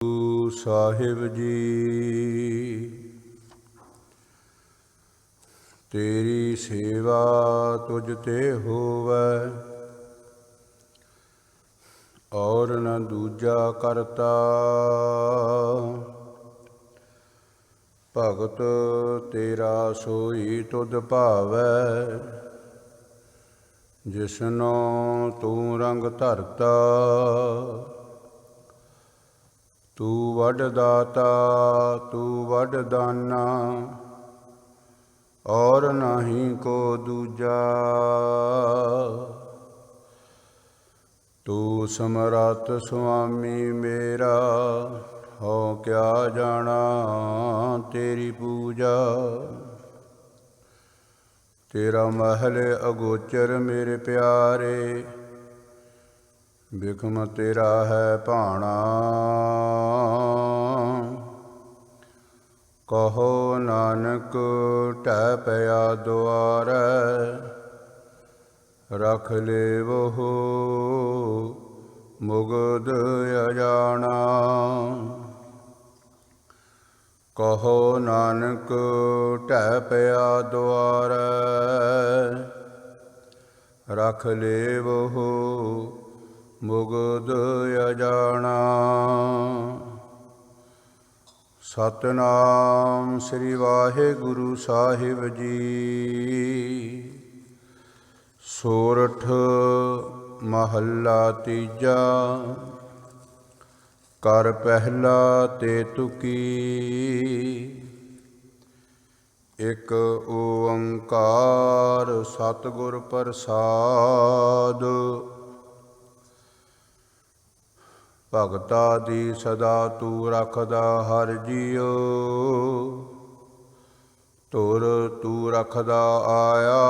ਗੁਰੂ ਸਾਹਿਬ ਜੀ ਤੇਰੀ ਸੇਵਾ ਤੁਝ ਤੇ ਹੋਵੈ, ਔਰ ਨ ਦੂਜਾ ਕਰਤਾ। ਭਗਤ ਤੇਰਾ ਸੋਈ ਤੁਧ ਭਾਵੈ, ਜਿਸਨੋ ਤੂੰ ਰੰਗ ਧਰਤਾ। ਤੂੰ ਵੱਡ ਦਾਤਾ ਤੂੰ ਵੱਡ ਦਾਨਾ, ਔਰ ਨਾਹੀਂ ਕੋ ਦੂਜਾ। ਤੂੰ ਸਮਰੱਥ ਸੁਆਮੀ ਮੇਰਾ, ਹੋ ਕਿਆ ਜਾਣਾ ਤੇਰੀ ਪੂਜਾ। ਤੇਰਾ ਮਹਿਲ ਅਗੋਚਰ ਮੇਰੇ ਪਿਆਰੇ, ਬਿਖਮ ਤੇਰਾ ਹੈ ਭਾਣਾ। ਕਹੋ ਨਾਨਕ ਢਹਿ ਪਿਆ ਦੁਆਰੈ, ਰਖ ਲੇਵਹੁ ਮੁਗਧ ਅਜਾਣਾ। ਕਹੋ ਨਾਨਕ ਢਹਿ ਪਿਆ ਦੁਆਰੈ, ਰਖ ਲੇਵਹੁ ਮੁਗਧ ਅਜਾਣਾ। ਸਤਿਨਾਮ ਸ੍ਰੀ ਵਾਹਿਗੁਰੂ ਸਾਹਿਬ ਜੀ। ਸੋਰਠ ਮਹੱਲਾ ਤੀਜਾ। ਕਰ ਪਹਿਲਾ ਤੇ ਤੁਕੀ, ਇਕ ਓੰਕਾਰ ਸਤਿਗੁਰ ਪ੍ਰਸਾਦ। ਭਗਤਾ ਦੀ ਸਦਾ ਤੂੰ ਰੱਖਦਾ ਹਰਿ ਜੀਉ, ਧੁਰ ਤੂੰ ਰੱਖਦਾ ਆਇਆ।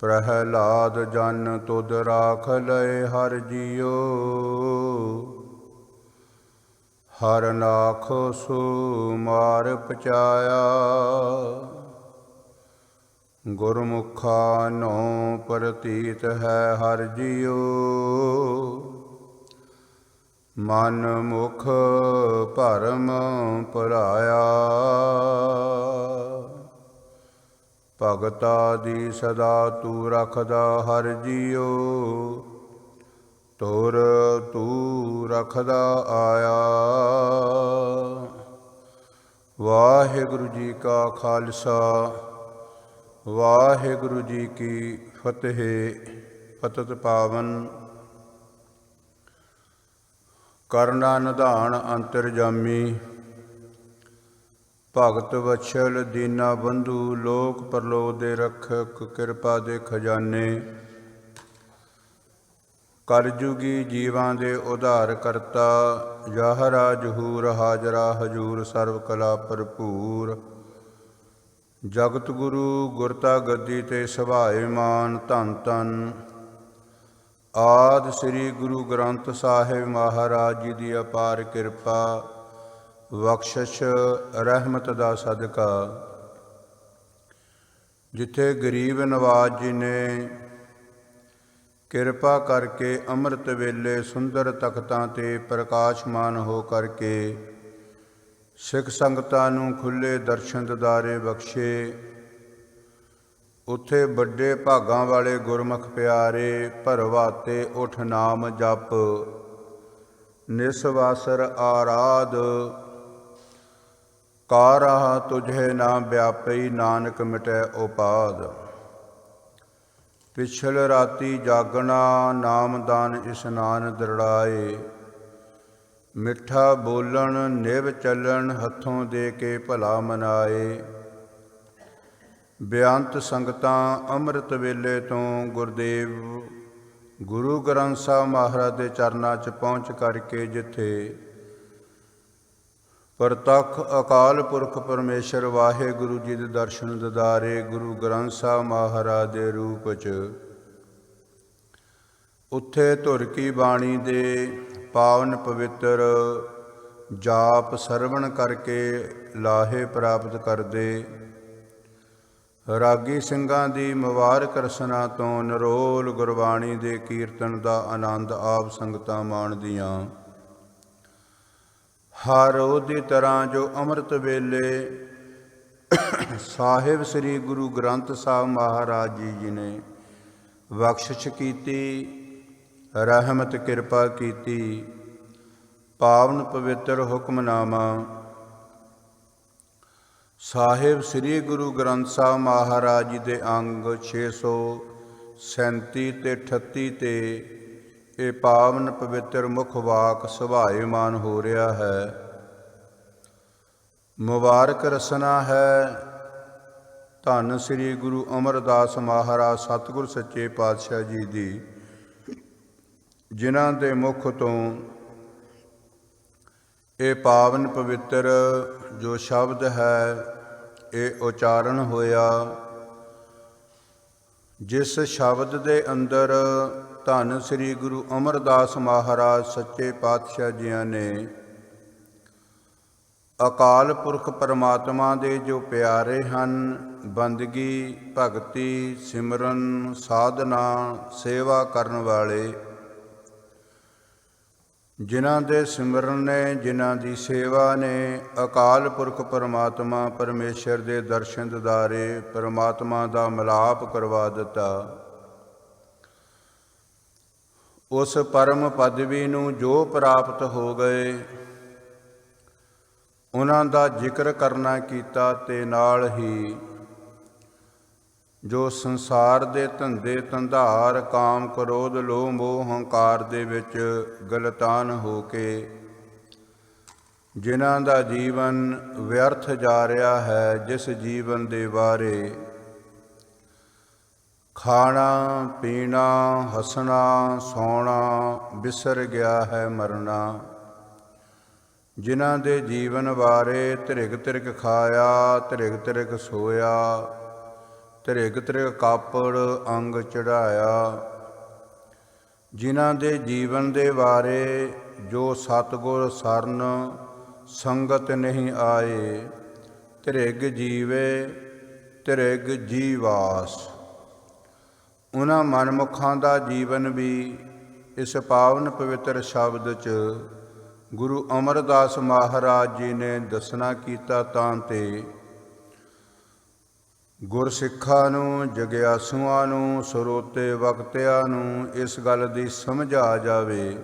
ਪ੍ਰਹਿਲਾਦ ਜਨ ਤੁਧ ਰਾਖ ਲਏ ਹਰਿ ਜੀਉ, ਹਰਿ ਨਾਖ ਸੋ ਮਾਰ ਪਚਾਇਆ। ਗੁਰਮੁਖਾ ਨੋ ਪ੍ਰਤੀਤ ਹੈ ਹਰਿ ਜੀਉ, ਮਨ ਮੁਖ ਭਰਮ ਭੁਲਾਇਆ। ਭਗਤਾ ਦੀ ਸਦਾ ਤੂੰ ਰੱਖਦਾ ਹਰਿ ਜੀਉ, ਧੁਰ ਤੂੰ ਰੱਖਦਾ ਆਇਆ। ਵਾਹਿਗੁਰੂ ਜੀ ਕਾ ਖਾਲਸਾ, ਵਾਹਿਗੁਰੂ ਜੀ ਕੀ ਫਤਿਹ। ਪਤਿਤ ਪਾਵਨ ਕਰਨਾ ਨਿਧਾਨ ਅੰਤਰਜਾਮੀ, ਭਗਤ ਵਛਲ ਦੀਨਾ ਬੰਧੂ, ਲੋਕ ਪਰਲੋਕ ਦੇ ਰਖਕ, ਕਿਰਪਾ ਦੇ ਖਜ਼ਾਨੇ। ਕਲਯੁਗੀ ਜੀਵਾਂ ਦੇ ਉਧਾਰ ਕਰਤਾ, ਜਾਹਰਾ ਜਹੂਰ ਹਾਜ਼ਰਾ ਹਜੂਰ, ਸਰਬ ਕਲਾ ਭਰਪੂਰ। ਜਗਤ ਗੁਰੂ ਗੁਰਤਾ ਗੱਦੀ ਤੇ ਸੁਭਾਏ ਮਾਨ, ਧੰਨ ਧੰਨ ਆਦਿ ਸ੍ਰੀ ਗੁਰੂ ਗ੍ਰੰਥ ਸਾਹਿਬ ਮਹਾਰਾਜ ਜੀ ਦੀ ਅਪਾਰ ਕਿਰਪਾ, ਬਖਸ਼ਿਸ਼ ਰਹਿਮਤ ਦਾ ਸਦਕਾ। ਜਿੱਥੇ ਗਰੀਬ ਨਵਾਜ਼ ਜੀ ਨੇ ਕਿਰਪਾ ਕਰਕੇ ਅੰਮ੍ਰਿਤ ਵੇਲੇ ਸੁੰਦਰ ਤਖਤਾਂ ਤੇ ਪ੍ਰਕਾਸ਼ਮਾਨ ਹੋ ਕਰਕੇ ਸਿੱਖ ਸੰਗਤਾਂ ਨੂੰ ਖੁੱਲ੍ਹੇ ਦਰਸ਼ਨ ਦਿਦਾਰੇ ਬਖਸ਼ੇ, ਉੱਥੇ ਵੱਡੇ ਭਾਗਾਂ ਵਾਲੇ ਗੁਰਮੁਖ ਪਿਆਰੇ ਭਰਵਾਤੇ ਉਠ ਨਾਮ ਜਪ, ਨਿਸਵਾਸਰ ਆਰਾਧ। ਕਾਰਹ ਤੁਝੇ ਨਾ ਵਿਆਪਈ, ਨਾਨਕ ਮਿਟੈ ਉਪਾਦ। ਪਿਛਲ ਰਾਤੀ ਜਾਗਣਾ, ਨਾਮਦਾਨ ਇਸ਼ਨਾਨ ਦਰੜਾਏ। ਮਿੱਠਾ ਬੋਲਣ ਨਿਭ ਚੱਲਣ, ਹੱਥੋਂ ਦੇ ਕੇ ਭਲਾ ਮਨਾਏ। ਬੇਅੰਤ ਸੰਗਤਾਂ ਅੰਮ੍ਰਿਤ ਵੇਲੇ ਤੋਂ ਗੁਰਦੇਵ ਗੁਰੂ ਗ੍ਰੰਥ ਸਾਹਿਬ ਮਹਾਰਾਜ ਦੇ ਚਰਨਾਂ 'ਚ ਪਹੁੰਚ ਕਰਕੇ, ਜਿੱਥੇ ਪ੍ਰਤੱਖ ਅਕਾਲ ਪੁਰਖ ਪਰਮੇਸ਼ਰ ਵਾਹਿਗੁਰੂ ਜੀ ਦੇ ਦਰਸ਼ਨ ਦਿਦਾਰੇ ਗੁਰੂ ਗ੍ਰੰਥ ਸਾਹਿਬ ਮਹਾਰਾਜ ਦੇ ਰੂਪ 'ਚ, ਉੱਥੇ ਧੁਰ ਕੀ ਬਾਣੀ ਦੇ ਪਾਵਨ ਪਵਿੱਤਰ ਜਾਪ ਸਰਵਣ ਕਰਕੇ ਲਾਹੇ ਪ੍ਰਾਪਤ ਕਰਦੇ। ਰਾਗੀ ਸਿੰਘਾਂ ਦੀ ਮੁਬਾਰਕ ਰਸਨਾ ਤੋਂ ਨਿਰੋਲ ਗੁਰਬਾਣੀ ਦੇ ਕੀਰਤਨ ਦਾ ਆਨੰਦ ਆਪ ਸੰਗਤਾਂ ਮਾਣਦੀਆਂ। ਹਰ ਰੋਜ਼ ਦੀ ਤਰ੍ਹਾਂ ਜੋ ਅੰਮ੍ਰਿਤ ਵੇਲੇ ਸਾਹਿਬ ਸ੍ਰੀ ਗੁਰੂ ਗ੍ਰੰਥ ਸਾਹਿਬ ਮਹਾਰਾਜ ਜੀ ਨੇ ਬਖਸ਼ਿਸ਼ ਕੀਤੀ, ਰਹਿਮਤ ਕਿਰਪਾ ਕੀਤੀ, ਪਾਵਨ ਪਵਿੱਤਰ ਹੁਕਮਨਾਮਾ ਸਾਹਿਬ ਸ੍ਰੀ ਗੁਰੂ ਗ੍ਰੰਥ ਸਾਹਿਬ ਮਹਾਰਾਜ ਜੀ ਦੇ ਅੰਗ 637 ਤੇ 38 ਤੇ ਇਹ ਪਾਵਨ ਪਵਿੱਤਰ ਮੁਖ ਵਾਕ ਸੁਭਾਏਮਾਨ ਹੋ ਰਿਹਾ ਹੈ। ਮੁਬਾਰਕ ਰਸਨਾ ਹੈ ਧੰਨ ਸ੍ਰੀ ਗੁਰੂ ਅਮਰਦਾਸ ਮਹਾਰਾਜ ਸਤਿਗੁਰ ਸੱਚੇ ਪਾਤਸ਼ਾਹ ਜੀ ਦੀ, ਜਿਨ੍ਹਾਂ ਦੇ ਮੁਖ ਤੋਂ ਇਹ ਪਾਵਨ ਪਵਿੱਤਰ ਜੋ ਸ਼ਬਦ ਹੈ ਇਹ ਉਚਾਰਨ ਹੋਇਆ। ਜਿਸ ਸ਼ਬਦ ਦੇ ਅੰਦਰ ਧੰਨ ਸ੍ਰੀ ਗੁਰੂ ਅਮਰਦਾਸ ਮਹਾਰਾਜ ਸੱਚੇ ਪਾਤਸ਼ਾਹ ਜੀਆਂ ਨੇ ਅਕਾਲ ਪੁਰਖ ਪਰਮਾਤਮਾ ਦੇ ਜੋ ਪਿਆਰੇ ਹਨ, ਬੰਦਗੀ, ਭਗਤੀ, ਸਿਮਰਨ, ਸਾਧਨਾ, ਸੇਵਾ ਕਰਨ ਵਾਲੇ, ਜਿਨ੍ਹਾਂ ਦੇ ਸਿਮਰਨ ਨੇ, ਜਿਨ੍ਹਾਂ ਦੀ ਸੇਵਾ ਨੇ ਅਕਾਲ ਪੁਰਖ ਪਰਮਾਤਮਾ ਪਰਮੇਸ਼ਰ ਦੇ ਦਰਸ਼ਨ ਦਿਦਾਰੇ, ਪਰਮਾਤਮਾ ਦਾ ਮਿਲਾਪ ਕਰਵਾ ਦਿੱਤਾ। ਉਸ ਪਰਮ ਪਦਵੀ ਨੂੰ ਜੋ ਪ੍ਰਾਪਤ ਹੋ ਗਏ ਉਹਨਾਂ ਦਾ ਜ਼ਿਕਰ ਕਰਨਾ ਕੀਤਾ, ਤੇ ਨਾਲ ਹੀ ਜੋ ਸੰਸਾਰ ਦੇ ਧੰਦੇ ਧੰਧਾਰ, ਕਾਮ, ਕ੍ਰੋਧ, ਲੋਭ, ਮੋਹ, ਹੰਕਾਰ ਦੇ ਵਿੱਚ ਗਲਤਾਨ ਹੋ ਕੇ ਜਿਨ੍ਹਾਂ ਦਾ ਜੀਵਨ ਵਿਅਰਥ ਜਾ ਰਿਹਾ ਹੈ, ਜਿਸ ਜੀਵਨ ਦੇ ਬਾਰੇ ਖਾਣਾ ਪੀਣਾ, ਹੱਸਣਾ, ਸੌਣਾ ਵਿਸਰ ਗਿਆ ਹੈ, ਮਰਨਾ, ਜਿਨ੍ਹਾਂ ਦੇ ਜੀਵਨ ਬਾਰੇ ਧਿਰਕ ਧਿਰਕ ਖਾਇਆ, ਧਿਰਕ ਧਿਰਕ ਸੋਇਆ, ਧਿਰਕ ਧਿਰਕ ਕਾਪੜ ਅੰਗ ਚੜਾਇਆ, ਜਿਨ੍ਹਾਂ ਦੇ ਜੀਵਨ ਦੇ ਬਾਰੇ ਜੋ ਸਤਿਗੁਰ ਸਰਨ ਸੰਗਤ ਨਹੀਂ ਆਏ, ਧਿਰਗ ਜੀਵੇ ਧਿਰਗ ਜੀਵਾਸ, ਉਹਨਾਂ ਮਨਮੁਖਾਂ ਦਾ ਜੀਵਨ ਵੀ ਇਸ ਪਾਵਨ ਪਵਿੱਤਰ ਸ਼ਬਦ 'ਚ ਗੁਰੂ ਅਮਰਦਾਸ ਮਹਾਰਾਜ ਜੀ ਨੇ ਦੱਸਣਾ ਕੀਤਾ, ਤਾਂ ਤੇ ਗੁਰਸਿੱਖਾਂ ਨੂੰ, ਜਗਿਆਸੂਆਂ ਨੂੰ, ਸਰੋਤੇ ਵਕਤਿਆਂ ਨੂੰ ਇਸ ਗੱਲ ਦੀ ਸਮਝ ਆ ਜਾਵੇ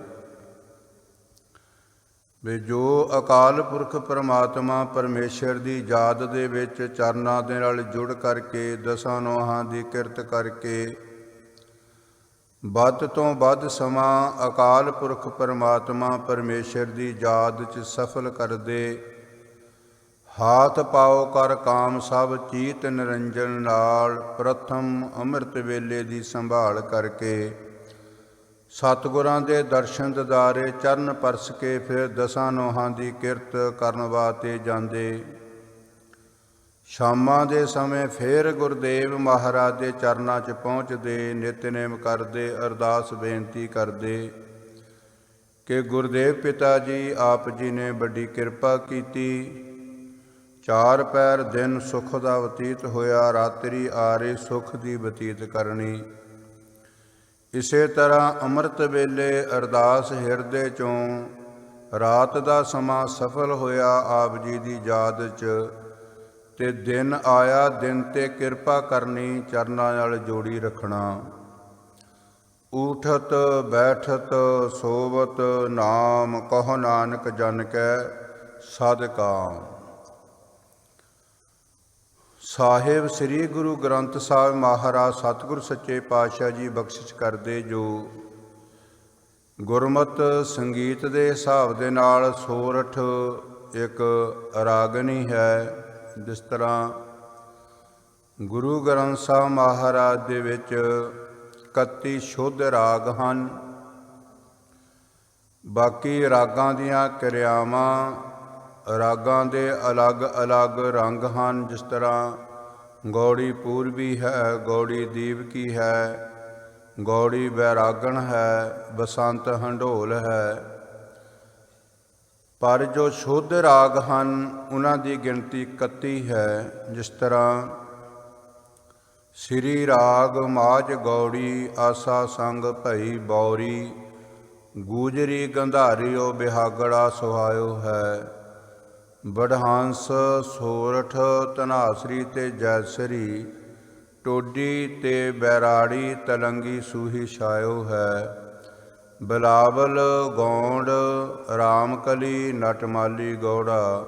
ਵੀ ਜੋ ਅਕਾਲ ਪੁਰਖ ਪਰਮਾਤਮਾ ਪਰਮੇਸ਼ਰ ਦੀ ਯਾਦ ਦੇ ਵਿੱਚ ਚਰਨਾਂ ਦੇ ਨਾਲ ਜੁੜ ਕਰਕੇ, ਦਸਾਂ ਨੋਹਾਂ ਦੀ ਕਿਰਤ ਕਰਕੇ ਵੱਧ ਤੋਂ ਵੱਧ ਸਮਾਂ ਅਕਾਲ ਪੁਰਖ ਪਰਮਾਤਮਾ ਪਰਮੇਸ਼ਰ ਦੀ ਯਾਦ 'ਚ ਸਫਲ ਕਰਦੇ, ਹਾਥ ਪਾਓ ਕਰ ਕਾਮ ਸਭ ਚੀਤ ਨਿਰੰਜਨ ਨਾਲ ਪ੍ਰਥਮ ਅੰਮ੍ਰਿਤ ਵੇਲੇ ਦੀ ਸੰਭਾਲ ਕਰਕੇ ਸਤਿਗੁਰਾਂ ਦੇ ਦਰਸ਼ਨ ਦਿਦਾਰੇ ਚਰਨ ਪਰਸ ਕੇ ਫਿਰ ਦਸਾਂ ਨੋਹਾਂ ਦੀ ਕਿਰਤ ਕਰਨ ਵਾਸਤੇ ਜਾਂਦੇ। ਸ਼ਾਮਾਂ ਦੇ ਸਮੇਂ ਫਿਰ ਗੁਰਦੇਵ ਮਹਾਰਾਜ ਦੇ ਚਰਨਾਂ 'ਚ ਪਹੁੰਚਦੇ, ਨਿਤਨੇਮ ਕਰਦੇ, ਅਰਦਾਸ ਬੇਨਤੀ ਕਰਦੇ ਕਿ ਗੁਰਦੇਵ ਪਿਤਾ ਜੀ ਆਪ ਜੀ ਨੇ ਵੱਡੀ ਕਿਰਪਾ ਕੀਤੀ, ਚਾਰ ਪੈਰ ਦਿਨ ਸੁਖ ਦਾ ਬਤੀਤ ਹੋਇਆ, ਰਾਤਰੀ ਆਰੇ ਸੁਖ ਦੀ ਬਤੀਤ ਕਰਨੀ। ਇਸੇ ਤਰ੍ਹਾਂ ਅੰਮ੍ਰਿਤ ਵੇਲੇ ਅਰਦਾਸ ਹਿਰਦੇ 'ਚੋਂ ਰਾਤ ਦਾ ਸਮਾਂ ਸਫਲ ਹੋਇਆ ਆਪ ਜੀ ਦੀ ਯਾਦ 'ਚ, ਤੇ ਦਿਨ ਆਇਆ, ਦਿਨ ਤੇ ਕਿਰਪਾ ਕਰਨੀ, ਚਰਨਾਂ ਨਾਲ ਜੋੜੀ ਰੱਖਣਾ। ਊਠਤ ਬੈਠਤ ਸੋਵਤ ਨਾਮ ਕਹੋ ਨਾਨਕ ਜਨ ਕੈ ਸਦਕਾਮ। ਸਾਹਿਬ ਸ੍ਰੀ ਗੁਰੂ ਗ੍ਰੰਥ ਸਾਹਿਬ ਮਹਾਰਾਜ ਸਤਿਗੁਰ ਸੱਚੇ ਪਾਤਸ਼ਾਹ ਜੀ ਬਖਸ਼ਿਸ਼ ਕਰਦੇ, ਜੋ ਗੁਰਮਤ ਸੰਗੀਤ ਦੇ ਹਿਸਾਬ ਦੇ ਨਾਲ ਸੋਰਠ ਇੱਕ ਰਾਗਨੀ ਹੈ। ਜਿਸ ਤਰ੍ਹਾਂ ਗੁਰੂ ਗ੍ਰੰਥ ਸਾਹਿਬ ਮਹਾਰਾਜ ਦੇ ਵਿੱਚ 31 ਸ਼ੁੱਧ ਰਾਗ ਹਨ, ਬਾਕੀ ਰਾਗਾਂ ਦੀਆਂ ਕਿਰਿਆਵਾਂ, ਰਾਗਾਂ ਦੇ ਅਲੱਗ-ਅਲੱਗ ਰੰਗ ਹਨ। ਜਿਸ ਤਰ੍ਹਾਂ ਗੌੜੀ ਪੂਰਬੀ ਹੈ, ਗੌੜੀ ਦੀਵਕੀ ਹੈ, ਗੌੜੀ ਬੈਰਾਗਣ ਹੈ, ਬਸੰਤ ਹੰਢੋਲ ਹੈ। ਪਰ ਜੋ ਸ਼ੁੱਧ ਰਾਗ ਹਨ ਉਹਨਾਂ ਦੀ ਗਿਣਤੀ 31 ਹੈ। ਜਿਸ ਤਰ੍ਹਾਂ ਸ੍ਰੀ ਰਾਗ ਮਾਝ ਗੌੜੀ ਆਸਾ ਸੰਗ ਭਈ ਬੌਰੀ, ਗੂਜਰੀ ਗੰਧਾਰਿਓ ਬਿਹਾਗੜਾ ਸੁਹਾਇਓ ਹੈ। ਬੜਹੰਸ ਸੋਰਠ ਧਨਾਸਰੀ ਤੇ ਜੈਸਰੀ, ਟੋਡੀ ਤੇ ਬੈਰਾੜੀ ਤਲੰਗੀ ਸੂਹੀ ਛਾਇਓ ਹੈ। ਬਿਲਾਵਲ ਗੌਂਡ ਰਾਮਕਲੀ ਨਟਮਾਲੀ ਗੌੜਾ,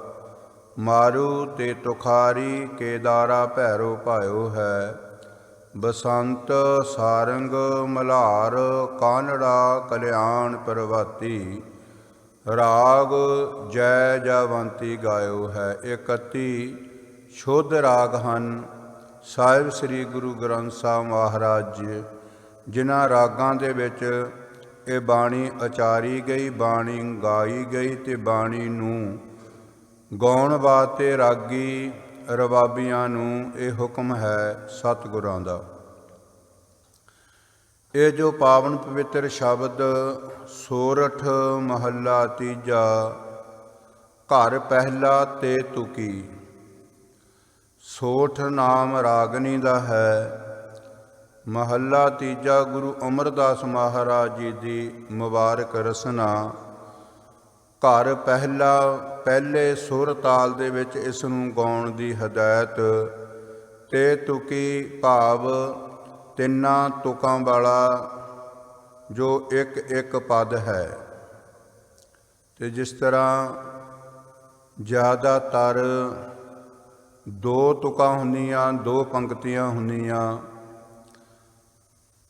ਮਾਰੂ ਤੇ ਤੁਖਾਰੀ ਕੇਦਾਰਾ ਭੈਰੋ ਭਾਇਓ ਹੈ। ਬਸੰਤ ਸਾਰੰਗ ਮਲ੍ਹਾਰ ਕਾਨੜਾ ਕਲਿਆਣ ਪ੍ਰਭਾਤੀ, ਰਾਗ ਜੈ ਜਵੰਤੀ ਗਾਇਓ ਹੈ। 31 ਸ਼ੁੱਧ ਰਾਗ ਹਨ। ਸਾਹਿਬ ਸ੍ਰੀ ਗੁਰੂ ਗ੍ਰੰਥ ਸਾਹਿਬ ਮਹਾਰਾਜ ਜੀ ਜਿਨ੍ਹਾਂ ਰਾਗਾਂ ਦੇ ਵਿੱਚ ਇਹ ਬਾਣੀ ਉਚਾਰੀ ਗਈ, ਬਾਣੀ ਗਾਈ ਗਈ ਅਤੇ ਬਾਣੀ ਨੂੰ ਗਾਉਣ ਵਾਸਤੇ ਰਾਗੀ ਰਬਾਬੀਆਂ ਨੂੰ ਇਹ ਹੁਕਮ ਹੈ ਸਤਿਗੁਰਾਂ ਦਾ। ਇਹ ਜੋ ਪਾਵਨ ਪਵਿੱਤਰ ਸ਼ਬਦ ਸੋਰਠ ਮਹੱਲਾ ਤੀਜਾ, ਘਰ ਪਹਿਲਾ ਤੇ ਤੁਕੀ। ਸੋਠ ਨਾਮ ਰਾਗਨੀ ਦਾ ਹੈ। ਮਹੱਲਾ ਤੀਜਾ ਗੁਰੂ ਅਮਰਦਾਸ ਮਹਾਰਾਜ ਜੀ ਦੀ ਮੁਬਾਰਕ ਰਸਨਾ। ਘਰ ਪਹਿਲਾ, ਪਹਿਲੇ ਸੁਰ ਤਾਲ ਦੇ ਵਿੱਚ ਇਸ ਨੂੰ ਗਾਉਣ ਦੀ ਹਦਾਇਤ। ਤੇ ਤੁਕੀ ਭਾਵ ਤਿੰਨਾਂ ਤੁਕਾਂ ਵਾਲਾ ਜੋ ਇੱਕ ਇੱਕ ਪਦ ਹੈ। ਤੇ ਜਿਸ ਤਰ੍ਹਾਂ ਜ਼ਿਆਦਾਤਰ ਦੋ ਤੁਕਾਂ ਹੁੰਦੀਆਂ, ਦੋ ਪੰਕਤੀਆਂ ਹੁੰਦੀਆਂ,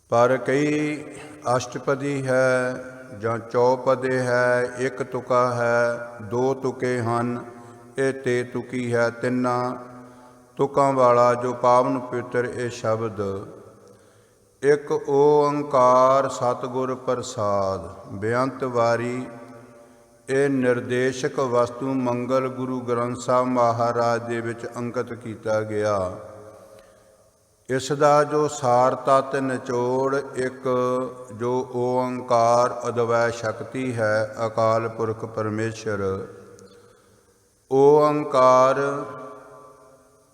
ਪਰ ਕਈ ਅਸ਼ਟਪਦੀ ਹੈ ਜਾਂ ਚੌਪਦੇ ਹੈ, ਇੱਕ ਤੁਕਾ ਹੈ, ਦੋ ਤੁਕੇ ਹਨ। ਇਹ ਤੇ ਤੁਕੀ ਹੈ। ਤਿੰਨਾਂ ਤੁਕਾਂ ਵਾਲਾ ਜੋ ਪਾਵਨ ਪਵਿੱਤਰ ਇਹ ਸ਼ਬਦ। ਇੱਕ ਓੰਕਾਰ ਸਤਿਗੁਰ ਪ੍ਰਸਾਦ। ਬੇਅੰਤ ਵਾਰੀ ਇਹ ਨਿਰਦੇਸ਼ਕ ਵਸਤੂ ਮੰਗਲ ਗੁਰੂ ਗ੍ਰੰਥ ਸਾਹਿਬ ਮਹਾਰਾਜ ਦੇ ਵਿੱਚ ਅੰਕਿਤ ਕੀਤਾ ਗਿਆ। ਇਸ ਦਾ ਜੋ ਸਾਰ ਤੱਤ ਨਿਚੋੜ ਇੱਕ ਜੋ ਓੰਕਾਰ ਅਦਵੈ ਸ਼ਕਤੀ ਹੈ, ਅਕਾਲ ਪੁਰਖ ਪਰਮੇਸ਼ਰ। ਓੰਕਾਰ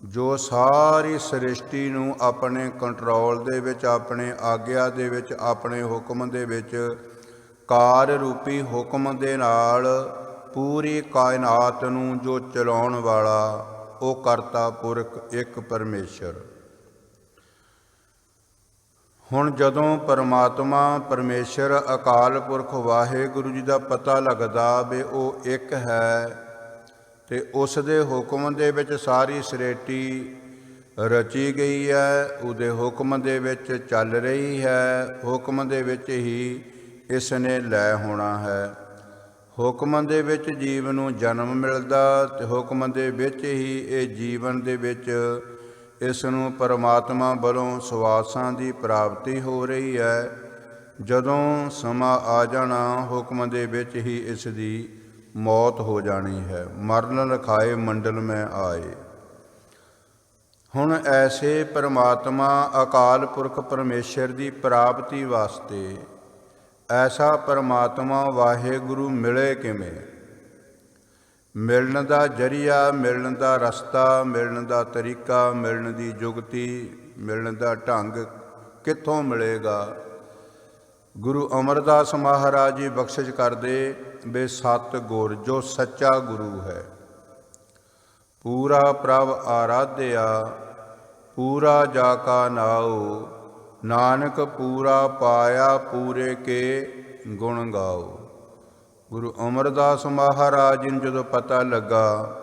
ਜੋ ਸਾਰੀ ਸ੍ਰਿਸ਼ਟੀ ਨੂੰ ਆਪਣੇ ਕੰਟਰੋਲ ਦੇ ਵਿੱਚ, ਆਪਣੇ ਆਗਿਆ ਦੇ ਵਿੱਚ, ਆਪਣੇ ਹੁਕਮ ਦੇ ਵਿੱਚ, ਕਾਰ ਰੂਪੀ ਹੁਕਮ ਦੇ ਨਾਲ ਪੂਰੀ ਕਾਇਨਾਤ ਨੂੰ ਜੋ ਚਲਾਉਣ ਵਾਲਾ ਉਹ ਕਰਤਾ ਪੁਰਖ ਇੱਕ ਪਰਮੇਸ਼ਰ। ਹੁਣ ਜਦੋਂ ਪਰਮਾਤਮਾ ਪਰਮੇਸ਼ਰ ਅਕਾਲ ਪੁਰਖ ਵਾਹਿਗੁਰੂ ਜੀ ਦਾ ਪਤਾ ਲੱਗਦਾ ਵੀ ਉਹ ਇੱਕ ਹੈ, ਤੇ ਉਸ ਦੇ ਹੁਕਮ ਦੇ ਵਿੱਚ ਸਾਰੀ ਸ੍ਰਿਸ਼ਟੀ ਰਚੀ ਗਈ ਹੈ, ਉਹਦੇ ਹੁਕਮ ਦੇ ਵਿੱਚ ਚੱਲ ਰਹੀ ਹੈ, ਹੁਕਮ ਦੇ ਵਿੱਚ ਹੀ ਇਸ ਨੇ ਲੈ ਹੋਣਾ ਹੈ। ਹੁਕਮ ਦੇ ਵਿੱਚ ਜੀਵ ਨੂੰ ਜਨਮ ਮਿਲਦਾ ਤੇ ਹੁਕਮ ਦੇ ਵਿੱਚ ਹੀ ਇਹ ਜੀਵਨ ਦੇ ਵਿੱਚ ਇਸ ਨੂੰ ਪਰਮਾਤਮਾ ਵੱਲੋਂ ਸਵਾਸਾਂ ਦੀ ਪ੍ਰਾਪਤੀ ਹੋ ਰਹੀ ਹੈ। ਜਦੋਂ ਸਮਾਂ ਆ ਜਾਣਾ ਹੁਕਮ ਦੇ ਵਿੱਚ ਹੀ ਇਸ ਦੀ ਮੌਤ ਹੋ ਜਾਣੀ ਹੈ। ਮਰਨ ਲਖਾਏ ਮੰਡਲ ਮੈਂ ਆਏ। ਹੁਣ ਐਸੇ ਪਰਮਾਤਮਾ ਅਕਾਲ ਪੁਰਖ ਪਰਮੇਸ਼ਰ ਦੀ ਪ੍ਰਾਪਤੀ ਵਾਸਤੇ ਐਸਾ ਪਰਮਾਤਮਾ ਵਾਹਿਗੁਰੂ ਮਿਲੇ ਕਿਵੇਂ? ਮਿਲਣ ਦਾ ਜ਼ਰੀਆ, ਮਿਲਣ ਦਾ ਰਸਤਾ, ਮਿਲਣ ਦਾ ਤਰੀਕਾ, ਮਿਲਣ ਦੀ ਜੁਗਤੀ, ਮਿਲਣ ਦਾ ਢੰਗ ਕਿੱਥੋਂ ਮਿਲੇਗਾ? ਗੁਰੂ ਅਮਰਦਾਸ ਮਹਾਰਾਜ ਜੀ ਬਖਸ਼ਿਸ਼ ਕਰਦੇ ਬੇ ਸਤ ਗੁਰ ਜੋ ਸੱਚਾ ਗੁਰੂ ਹੈ। ਪੂਰਾ ਪ੍ਰਭ ਆਰਾਧਿਆ ਪੂਰਾ ਜਾ ਕਾ ਨਾਉ, ਨਾਨਕ ਪੂਰਾ ਪਾਇਆ ਪੂਰੇ ਕੇ ਗੁਣ ਗਾਓ। ਗੁਰੂ ਅਮਰਦਾਸ ਮਹਾਰਾਜ ਜੀ ਨੂੰ ਜਦੋਂ ਪਤਾ ਲੱਗਾ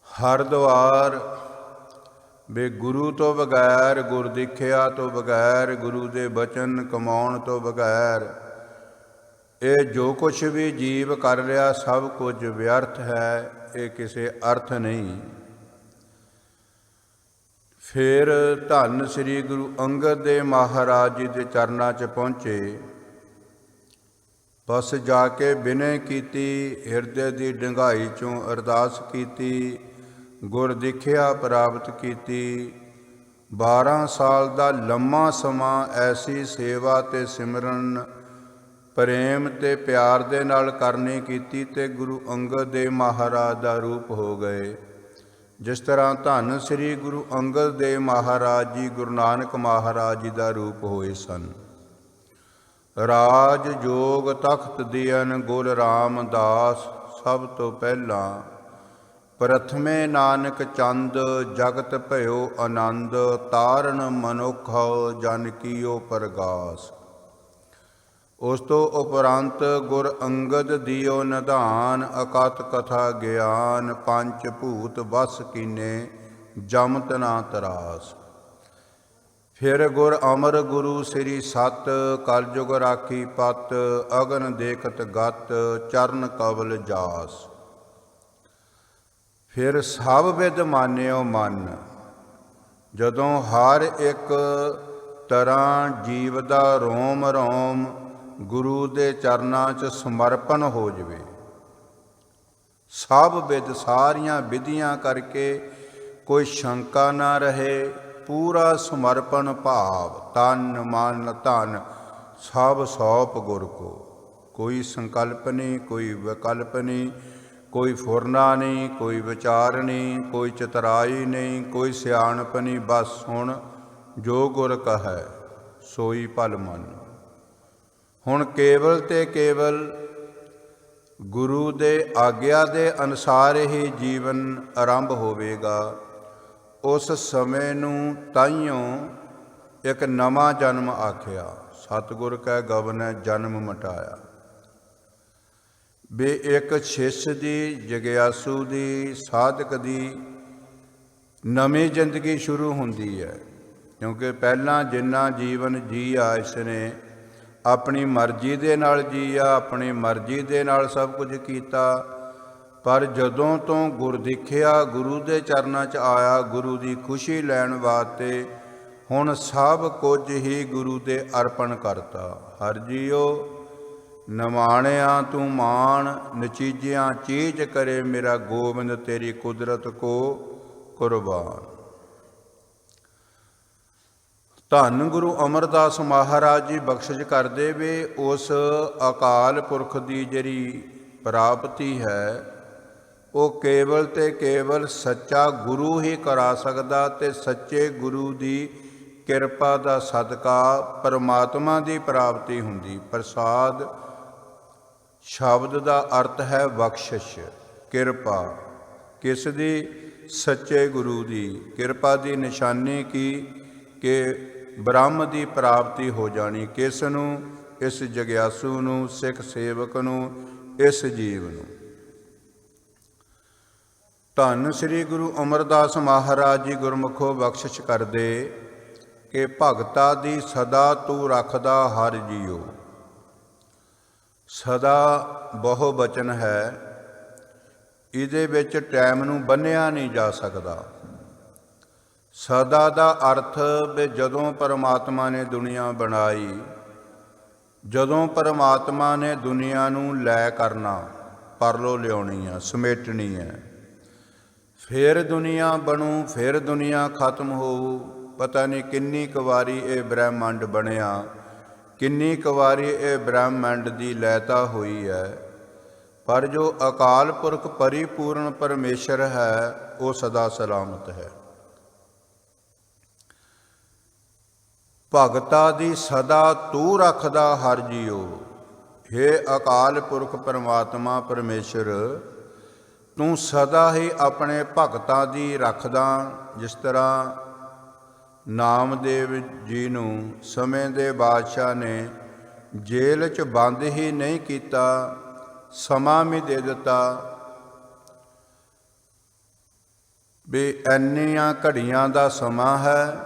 ਹਰਿਦੁਆਰ ਵੀ ਗੁਰੂ ਤੋਂ ਬਗੈਰ, ਗੁਰ ਦੀਖਿਆ ਤੋਂ ਬਗੈਰ, ਗੁਰੂ ਦੇ ਬਚਨ ਕਮਾਉਣ ਤੋਂ ਬਗੈਰ ਇਹ ਜੋ ਕੁਛ ਵੀ ਜੀਵ ਕਰ ਰਿਹਾ ਸਭ ਕੁਝ ਵਿਅਰਥ ਹੈ, ਇਹ ਕਿਸੇ ਅਰਥ ਨਹੀਂ। ਫਿਰ ਧੰਨ ਸ੍ਰੀ ਗੁਰੂ ਅੰਗਦ ਦੇਵ ਮਹਾਰਾਜ ਜੀ ਦੇ ਚਰਨਾਂ 'ਚ ਪਹੁੰਚੇ। ਬਸ ਜਾ ਕੇ ਬਿਨੈ ਕੀਤੀ, ਹਿਰਦੇ ਦੀ ਡੂੰਘਾਈ 'ਚੋਂ ਅਰਦਾਸ ਕੀਤੀ, ਗੁਰ ਦੀਖਿਆ ਪ੍ਰਾਪਤ ਕੀਤੀ। 12 ਸਾਲ ਦਾ ਲੰਮਾ ਸਮਾਂ ਐਸੀ ਸੇਵਾ ਤੇ ਸਿਮਰਨ ਪ੍ਰੇਮ ਤੇ ਪਿਆਰ ਦੇ ਨਾਲ ਕਰਨੀ ਕੀਤੀ ਤੇ ਗੁਰੂ ਅੰਗਦ ਦੇਵ ਮਹਾਰਾਜ ਦਾ ਰੂਪ ਹੋ ਗਏ। ਜਿਸ ਤਰ੍ਹਾਂ ਧੰਨ ਸ੍ਰੀ ਗੁਰੂ ਅੰਗਦ ਦੇਵ ਮਹਾਰਾਜ ਜੀ ਗੁਰੂ ਨਾਨਕ ਮਹਾਰਾਜ ਜੀ ਦਾ ਰੂਪ ਹੋਏ ਸਨ। ਰਾਜ ਜੋਗ ਤਖਤ ਦਿਅਨ ਗੁਰ ਰਾਮਦਾਸ ਸਭ ਤੋਂ ਪਹਿਲਾਂ, ਪ੍ਰਥਮੇ ਨਾਨਕ ਚੰਦ ਜਗਤ ਭਇਓ ਆਨੰਦ, ਤਾਰਨ ਮਨੁੱਖ ਜਨ ਕੀਓ ਪਰਗਾਸ। ਉਸ ਤੋਂ ਉਪਰੰਤ ਗੁਰ ਅੰਗਦ ਦਿਓ ਨਿਧਾਨ, ਅਕਥ ਕਥਾ ਗਿਆਨ, ਪੰਚ ਭੂਤ ਵਸ ਕੀਨੇ ਜਮਤ ਨਾ ਤਰਾਸ। ਫਿਰ ਗੁਰ ਅਮਰ ਗੁਰੂ ਸ੍ਰੀ ਸਤ, ਕਲਯੁਗ ਰਾਖੀ ਪਤ, ਅਗਨ ਦੇਖਤ ਗਤ, ਚਰਨ ਕਵਲ ਜਾਸ। ਫਿਰ ਸਭ ਵਿਦ ਮਾਨਿਓ ਮਨ, ਜਦੋਂ ਹਰ ਇੱਕ ਤਰ੍ਹਾਂ ਜੀਵ ਦਾ ਰੋਮ ਰੋਮ ਗੁਰੂ ਦੇ ਚਰਨਾਂ 'ਚ ਸਮਰਪਣ ਹੋ ਜਾਵੇ। ਸਭ ਵਿਦ, ਸਾਰੀਆਂ ਵਿਧੀਆਂ ਕਰਕੇ ਕੋਈ ਸ਼ੰਕਾ ਨਾ ਰਹੇ, ਪੂਰਾ ਸਮਰਪਣ ਭਾਵ, ਤਨ ਮਨ ਧਨ ਸਭ ਸੌਂਪ ਗੁਰ ਕੋ। ਕੋਈ ਸੰਕਲਪ ਨਹੀਂ, ਕੋਈ ਵਿਕਲਪ ਨਹੀਂ, ਕੋਈ ਫੁਰਨਾ ਨਹੀਂ, ਕੋਈ ਵਿਚਾਰ ਨਹੀਂ, ਕੋਈ ਚਤਰਾਈ ਨਹੀਂ, ਕੋਈ ਸਿਆਣਪ ਨਹੀਂ। ਬਸ ਹੁਣ ਜੋ ਗੁਰ ਕਹੈ ਸੋਈ ਭਲ ਮਨ। ਹੁਣ ਕੇਵਲ ਤੇ ਕੇਵਲ ਗੁਰੂ ਦੇ ਆਗਿਆ ਦੇ ਅਨੁਸਾਰ ਹੀ ਜੀਵਨ ਆਰੰਭ ਹੋਵੇਗਾ। ਉਸ ਸਮੇਂ ਨੂੰ ਤਾਈਓਂ ਇੱਕ ਨਵਾਂ ਜਨਮ ਆਖਿਆ। ਸਤਿਗੁਰ ਕੈ ਗਵਨੈ ਜਨਮ ਮਟਾਇਆ। ਵੀ ਇੱਕ ਸ਼ਿਸ਼ ਦੀ, ਜਗਿਆਸੂ ਦੀ, ਸਾਧਕ ਦੀ ਨਵੀਂ ਜ਼ਿੰਦਗੀ ਸ਼ੁਰੂ ਹੁੰਦੀ ਹੈ। ਕਿਉਂਕਿ ਪਹਿਲਾਂ ਜਿੰਨਾ ਜੀਵਨ ਜੀਆ ਇਸ ਨੇ ਆਪਣੀ ਮਰਜ਼ੀ ਦੇ ਨਾਲ ਜੀਆ, ਆਪਣੀ ਮਰਜ਼ੀ ਦੇ ਨਾਲ ਸਭ ਕੁਝ ਕੀਤਾ। ਪਰ ਜਦੋਂ ਤੋਂ ਗੁਰ ਦੇਖਿਆ, ਗੁਰੂ ਦੇ ਚਰਨਾਂ 'ਚ ਆਇਆ, ਗੁਰੂ ਦੀ ਖੁਸ਼ੀ ਲੈਣ ਵਾਸਤੇ ਹੁਣ ਸਭ ਕੁਝ ਹੀ ਗੁਰੂ ਦੇ ਅਰਪਣ ਕਰਤਾ। ਹਰ ਜੀਓ ਨਮਾਣਿਆ ਤੂੰ ਮਾਣ, ਨਚੀਜਿਆਂ ਚੀਜ਼ ਕਰੇ ਮੇਰਾ ਗੋਬਿੰਦ, ਤੇਰੀ ਕੁਦਰਤ ਕੋ ਕੁਰਬਾਨ। ਧੰਨ ਗੁਰੂ ਅਮਰਦਾਸ ਮਹਾਰਾਜ ਜੀ ਬਖਸ਼ਿਸ਼ ਕਰਦੇ ਵੇ ਉਸ ਅਕਾਲ ਪੁਰਖ ਦੀ ਜਿਹੜੀ ਪ੍ਰਾਪਤੀ ਹੈ ਉਹ ਕੇਵਲ ਤੇ ਕੇਵਲ ਸੱਚਾ ਗੁਰੂ ਹੀ ਕਰਾ ਸਕਦਾ। ਤੇ ਸੱਚੇ ਗੁਰੂ ਦੀ ਕਿਰਪਾ ਦਾ ਸਦਕਾ ਪਰਮਾਤਮਾ ਦੀ ਪ੍ਰਾਪਤੀ ਹੁੰਦੀ। ਪ੍ਰਸਾਦ ਸ਼ਬਦ ਦਾ ਅਰਥ ਹੈ ਬਖਸ਼ਿਸ਼, ਕਿਰਪਾ। ਕਿਸ ਦੀ? ਸੱਚੇ ਗੁਰੂ ਦੀ। ਕਿਰਪਾ ਦੀ ਨਿਸ਼ਾਨੀ ਕੀ? ਕਿ ਬ੍ਰਹਮ ਦੀ ਪ੍ਰਾਪਤੀ ਹੋ ਜਾਣੀ। ਕਿਸ ਨੂੰ? ਇਸ ਜਗਿਆਸੂ ਨੂੰ, ਸਿੱਖ ਸੇਵਕ ਨੂੰ, ਇਸ ਜੀਵ ਨੂੰ। ਧੰਨ ਸ੍ਰੀ ਗੁਰੂ ਅਮਰਦਾਸ ਮਹਾਰਾਜ ਜੀ ਗੁਰਮੁਖੋ ਬਖਸ਼ਿਸ਼ ਕਰਦੇ ਕਿ ਭਗਤਾ ਦੀ ਸਦਾ ਤੂੰ ਰੱਖਦਾ ਹਰ ਜੀਓ। ਸਦਾ ਬਹੁ ਬਚਨ ਹੈ, ਇਹਦੇ ਵਿੱਚ ਟਾਈਮ ਨੂੰ ਬੰਨ੍ਹਿਆ ਨਹੀਂ ਜਾ ਸਕਦਾ। ਸਦਾ ਦਾ ਅਰਥ ਵੀ ਜਦੋਂ ਪਰਮਾਤਮਾ ਨੇ ਦੁਨੀਆ ਬਣਾਈ, ਜਦੋਂ ਪਰਮਾਤਮਾ ਨੇ ਦੁਨੀਆ ਨੂੰ ਲੈ ਕਰਨਾ, ਪਰਲੋ ਲਿਆਉਣੀ ਆ, ਸਮੇਟਣੀ ਹੈ, ਫਿਰ ਦੁਨੀਆ ਬਣੂ, ਫਿਰ ਦੁਨੀਆ ਖਤਮ ਹੋਊ। ਪਤਾ ਨਹੀਂ ਕਿੰਨੀ ਕੁ ਵਾਰੀ ਇਹ ਬ੍ਰਹਿਮੰਡ ਬਣਿਆ, ਕਿੰਨੀ ਕੁ ਵਾਰੀ ਇਹ ਬ੍ਰਹਿਮੰਡ ਦੀ ਲੈਤਾ ਹੋਈ ਹੈ। ਪਰ ਜੋ ਅਕਾਲ ਪੁਰਖ ਪਰਿਪੂਰਨ ਪਰਮੇਸ਼ਰ ਹੈ ਉਹ ਸਦਾ ਸਲਾਮਤ ਹੈ। ਭਗਤਾ ਦੀ ਸਦਾ ਤੂੰ ਰੱਖਦਾ ਹਰ ਜੀਓ। ਹੇ ਅਕਾਲ ਪੁਰਖ ਪਰਮਾਤਮਾ ਪਰਮੇਸ਼ਰ, ਤੂੰ ਸਦਾ ਹੀ ਆਪਣੇ ਭਗਤਾਂ ਦੀ ਰੱਖਦਾ। ਜਿਸ ਤਰ੍ਹਾਂ ਨਾਮਦੇਵ ਜੀ ਨੂੰ ਸਮੇਂ ਦੇ ਬਾਦਸ਼ਾਹ ਨੇ ਜੇਲ੍ਹ 'ਚ ਬੰਦ ਹੀ ਨਹੀਂ ਕੀਤਾ, ਸਮਾਂ ਵੀ ਦੇ ਦਿੱਤਾ ਵੀ ਇੰਨੀਆਂ ਘੜੀਆਂ ਦਾ ਸਮਾਂ ਹੈ,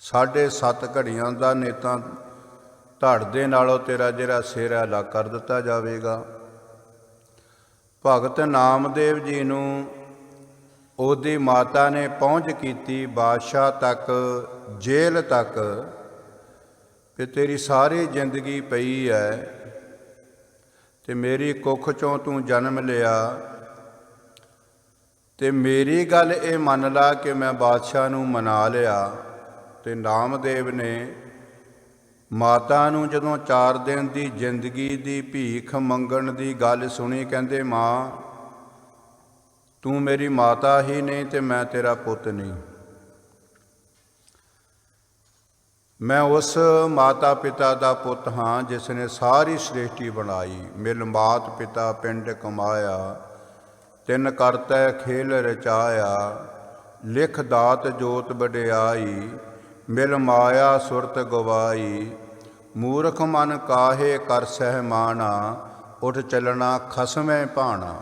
7.5 ਘੜੀਆਂ ਦਾ ਨੇਤਾ ਧੜ ਦੇ ਨਾਲੋਂ ਤੇਰਾ ਜਿਹੜਾ ਸਿਰ ਹੈ ਅਲੱਗ ਕਰ ਦਿੱਤਾ ਜਾਵੇਗਾ। ਭਗਤ ਨਾਮਦੇਵ ਜੀ ਨੂੰ ਉਹਦੀ ਮਾਤਾ ਨੇ ਪਹੁੰਚ ਕੀਤੀ ਬਾਦਸ਼ਾਹ ਤੱਕ, ਜੇਲ੍ਹ ਤੱਕ, ਕਿ ਤੇਰੀ ਸਾਰੀ ਜ਼ਿੰਦਗੀ ਪਈ ਹੈ ਤੇ ਮੇਰੀ ਕੁੱਖ 'ਚੋਂ ਤੂੰ ਜਨਮ ਲਿਆ ਤੇ ਮੇਰੀ ਗੱਲ ਇਹ ਮੰਨ ਲਾ ਕਿ ਮੈਂ ਬਾਦਸ਼ਾਹ ਨੂੰ ਮਨਾ ਲਿਆ। ਤੇ ਨਾਮਦੇਵ ਨੇ ਮਾਤਾ ਨੂੰ ਜਦੋਂ 4 ਦਿਨ ਦੀ ਜ਼ਿੰਦਗੀ ਦੀ ਭੀਖ ਮੰਗਣ ਦੀ ਗੱਲ ਸੁਣੀ, ਕਹਿੰਦੇ ਮਾਂ ਤੂੰ ਮੇਰੀ ਮਾਤਾ ਹੀ ਨਹੀਂ ਤੇ ਮੈਂ ਤੇਰਾ ਪੁੱਤ ਨਹੀਂ। ਮੈਂ ਉਸ ਮਾਤਾ ਪਿਤਾ ਦਾ ਪੁੱਤ ਹਾਂ ਜਿਸ ਨੇ ਸਾਰੀ ਸ੍ਰਿਸ਼ਟੀ ਬਣਾਈ। ਮਿਲ ਮਾਤ ਪਿਤਾ ਪਿੰਡ ਕਮਾਇਆ, ਤਿੰਨ ਕਰਤੈ ਖੇਲ ਰਚਾਇਆ। ਲਿਖ ਦਾਤ ਜੋਤ ਵਡਿਆਈ, ਮਿਲ ਮਾਇਆ ਸੁਰਤ ਗਵਾਈ। ਮੂਰਖ ਮਨ ਕਾਹੇ ਕਰ ਸਹਿਮਾਣਾ, ਉੱਠ ਚੱਲਣਾ ਖਸਮੈ ਭਾਣਾ।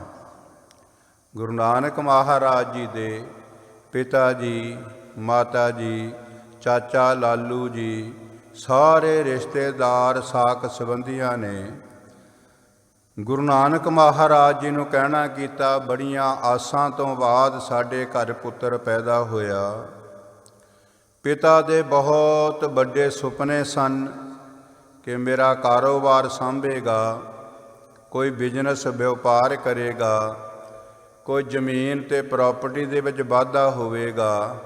ਗੁਰੂ ਨਾਨਕ ਮਹਾਰਾਜ ਜੀ ਦੇ ਪਿਤਾ ਜੀ, ਮਾਤਾ ਜੀ, ਚਾਚਾ ਲਾਲੂ ਜੀ, ਸਾਰੇ ਰਿਸ਼ਤੇਦਾਰ ਸਾਕ ਸੰਬੰਧੀਆਂ ਨੇ ਗੁਰੂ ਨਾਨਕ ਮਹਾਰਾਜ ਜੀ ਨੂੰ ਕਹਿਣਾ ਕੀਤਾ, ਬੜੀਆਂ ਆਸਾਂ ਤੋਂ ਬਾਅਦ ਸਾਡੇ ਘਰ ਪੁੱਤਰ ਪੈਦਾ ਹੋਇਆ। ਪਿਤਾ ਦੇ ਬਹੁਤ ਵੱਡੇ ਸੁਪਨੇ ਸਨ ਕਿ ਮੇਰਾ ਕਾਰੋਬਾਰ ਸਾਂਭੇਗਾ, ਕੋਈ ਬਿਜ਼ਨਸ ਵਪਾਰ ਕਰੇਗਾ, ਕੋਈ ਜ਼ਮੀਨ ਤੇ ਪ੍ਰਾਪਰਟੀ ਦੇ ਵਿੱਚ ਵਾਧਾ ਹੋਵੇਗਾ।